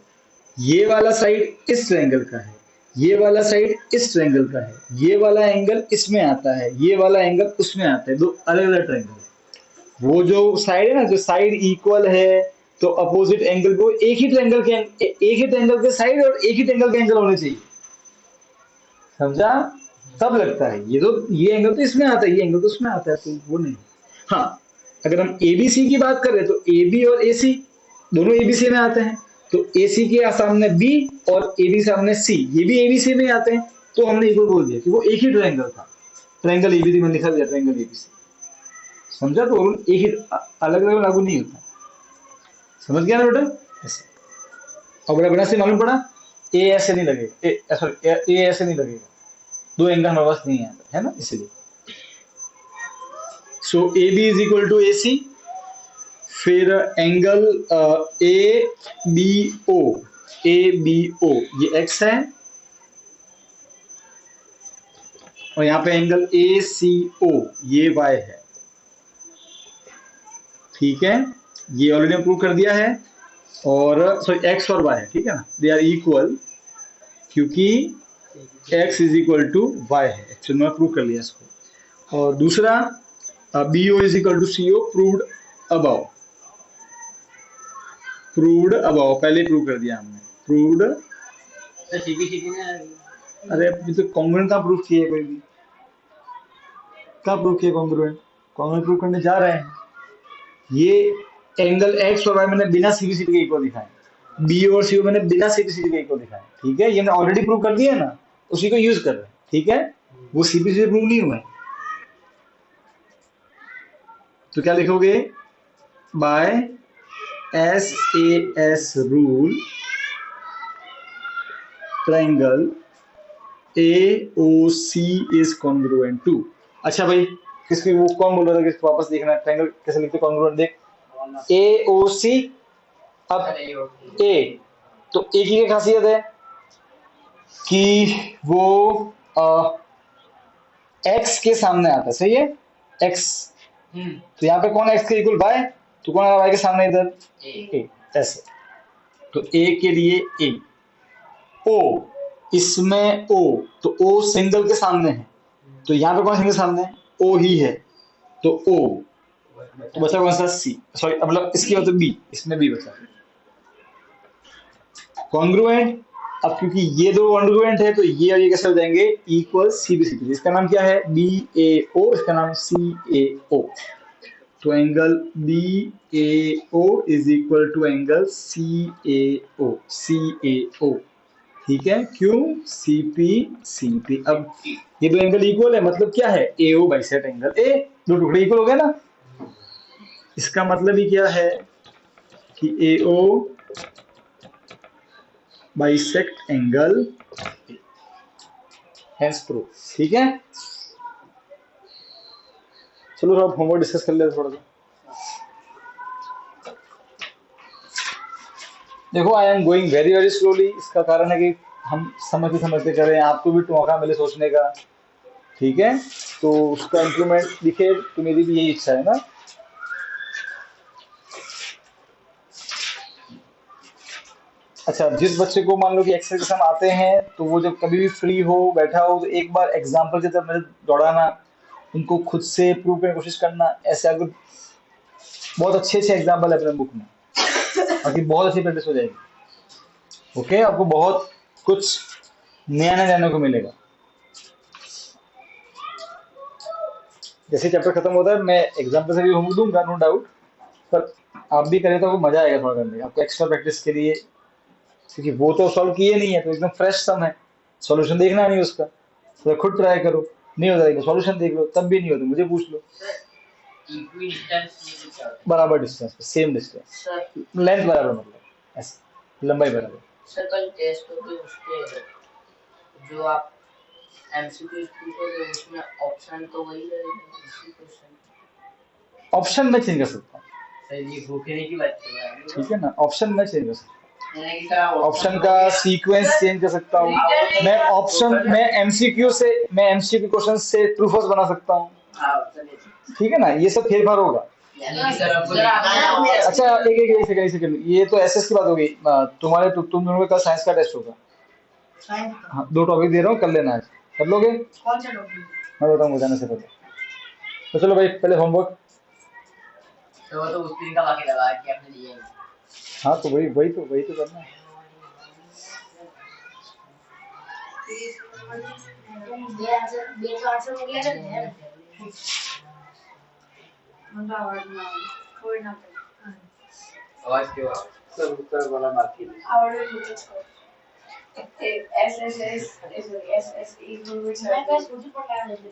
ये वाला साइड इस ट्रायंगल का है, ये वाला साइड इस ट्रायंगल का है, ये वाला एंगल इसमें आता है, ये वाला एंगल उसमें आता है, दो अलग अलग ट्रायंगल है। वो जो साइड है ना, जो साइड इक्वल है तो अपोजिट एंगल को एक ही ट्रायंगल के साइड और एक ही ट्रायंगल के एंगल होने चाहिए, समझा? तब लगता है ये एंगल तो इसमें आता है, ये एंगल तो उसमें आता है, तो वो नहीं। हाँ, अगर हम एबीसी की बात करें तो एबी और एसी दोनों एबीसी में आते हैं, तो एसी के सामने बी और एबी सामने सी, ये भी एबीसी में आते हैं, तो हमने इक्वल बोल दिया कि वो एक ही ट्रायंगल था, ट्रायंगल एबीसी में लिखा गया ट्रायंगल एबीसी, समझा? तो रूल एक ही अलग अलग लागू नहीं होता, समझ गया ना बेटा? ऐसे और बड़ा से मालूम पड़ा, ए ऐसे नहीं लगेगा, सॉरी ए ऐसे नहीं लगेगा, दो एंगल हमारे पास नहीं आता है ना, इसलिए। So A B is equal to A C, फिर एंगल ए बी ओ ये एक्स है, और यहाँ पे एंगल ए सी ओ ये वाई है, ठीक है? ये ऑलरेडी प्रूव कर दिया है, और सॉरी एक्स और वाई है, ठीक है ना, दे आर इक्वल, क्योंकि x is equal to y है, एक्चुअली मैं प्रूव कर लिया इसको। और दूसरा B O is equal to C O, proved above, पहले प्रूव कर दिया हमने, प्रूव्ड। अरे अभी तो कॉन्ग्रुएंट का प्रूफ किया है, कोई भी क्या प्रूव किया? कॉन्ग्रुएंट प्रूव करने जा रहे हैं। ये एंगल एक्स और वाई मैंने बिना सीबीसीटी के इक्वल दिखाए, बी और सी मैंने बिना सीबीसीटी के इक्वल दिखाए, ठीक है? ये मैंने ऑलरेडी प्रूव कर दिया है ना, उसी को यूज कर रहे हैं, ठीक है? वो सीबीसीटी प्रूव नहीं हुआ है, तो क्या लिखोगे? By S A S rule triangle A O C is congruent to. अच्छा भाई, किसकी वो कौन बोल रहा था, किसको वापस देखना है ट्रायंगल कैसे लिखते कॉन्ग्रुएंट, देख ए ओ सी। अब ए, तो ए की क्या खासियत है कि वो एक्स के सामने आता है, सही है? एक्स, तो यहाँ पे कौन एक्स के इक्वल? वाई, तो कौन आ रहा वाई के सामने इधर? ए, ऐसे। तो ए के लिए ए, ओ इसमें ओ, तो ओ सिंगल के सामने है, तो यहाँ पे कौन सिंगल सामने है? ओ ही है, तो ओ, तो बचा कौन सा? सी, सॉरी मतलब इसकी मतलब बी, इसमें बी बचा कॉन्ग्रुएंट। अब क्योंकि ये दो कॉन्ग्रुएंट है, तो ये और ये कैसे हो जाएंगे? इक्वल सी बी सी, इसका नाम क्या है? बी ए ओ, इसका नाम सी ए ओ, तो angle B A O is equal to angle C A O, ठीक है? क्यों? C P. अब ये दो एंगल इक्वल है, मतलब क्या है? ए ओ बाइसेक्ट एंगल ए, दो टुकड़े इक्वल हो गए ना, इसका मतलब ही क्या है कि ए O bisect angle, hence proof, ठीक है? चलो थोड़ा होमवर्क डिस्कस कर लेते थोड़ा सा। देखो I am going very very slowly, इसका कारण है कि हम समझते कर रहे हैं, आपको भी मौका मिले सोचने का, ठीक है? तो उसका इंप्रूवमेंट दिखे, तो मेरी भी यही इच्छा है ना। अच्छा, जिस बच्चे को मान लो कि एक्सेल के सम आते हैं, तो वो जब कभी भी फ्री हो, बैठा हो, तो एक बार एग्जाम्पल की तरफ मेरे दौड़ाना, उनको खुद से प्रूव करने की कोशिश करना, ऐसे आपको बहुत अच्छे एग्जाम्पल है अपने बुक में, बाकी बहुत अच्छी प्रैक्टिस हो जाएगी, ओके? आपको बहुत कुछ नया नया जानने को मिलेगा। जैसे चैप्टर खत्म होता है, मैं एग्जाम्पल से भी होमवर्क दूंगा, नो डाउट, पर आप भी करें तो मजा आएगा थोड़ा करने, आपको एक्स्ट्रा प्रैक्टिस के लिए, क्योंकि वो तो सॉल्व किए नहीं है, तो एकदम फ्रेश सम है, सॉल्यूशन देखना नहीं उसका, तो खुद ट्राई करो, नहीं होता है सॉल्यूशन देख लो, तब भी नहीं होता मुझे पूछ लो। बराबर डिस्टेंस पे, सेम डिस्टेंस, लेंथ बराबर, मतलब ऐसे लंबाई बराबर। सर कल टेस्ट होते उसके जो आप एमसीक्यू पूछोगे उसमें ऑप्शन तो वही रहेगा, इसी क्वेश्चन ऑप्शन में चेंज कर सकता हूँ, सर ये भूखने की बात कर रहा है, ठीक है ना? ऑप्शन में चेंज कर सकता हूँ, ऑप्शन का सीक्वेंस चेंज कर सकता हूँ मैं, ऑप्शन में एमसीक्यू क्वेश्चन से ट्रू फॉल्स बना सकता हूँ, ठीक है ना? ये सब फेरफार होगा। अच्छा एक सेकंड, ये तो एसएस की बात हो गई, तुम्हारे तुम दोनों का साइंस का टेस्ट होगा, साइंस का हाँ 2 टॉपिक दे रहा हूँ, कर लेना आज। कर लोगे? कौन सा टॉपिक? मैं बताऊंगा जाने से पहले। तो चलो भाई पहले होमवर्क। तो वो तो उस दिन का बाकी लगा कि आपने दिया ही। हाँ तो वही तो करना है। ये आंसर हो गया ना मुंडा आवाज ना कोई ना आवाज क्यों आ सर उत्तर वाला बाकी है। आवाज मुझको SSE which मैं बस मुझे पढ़ा रहे थे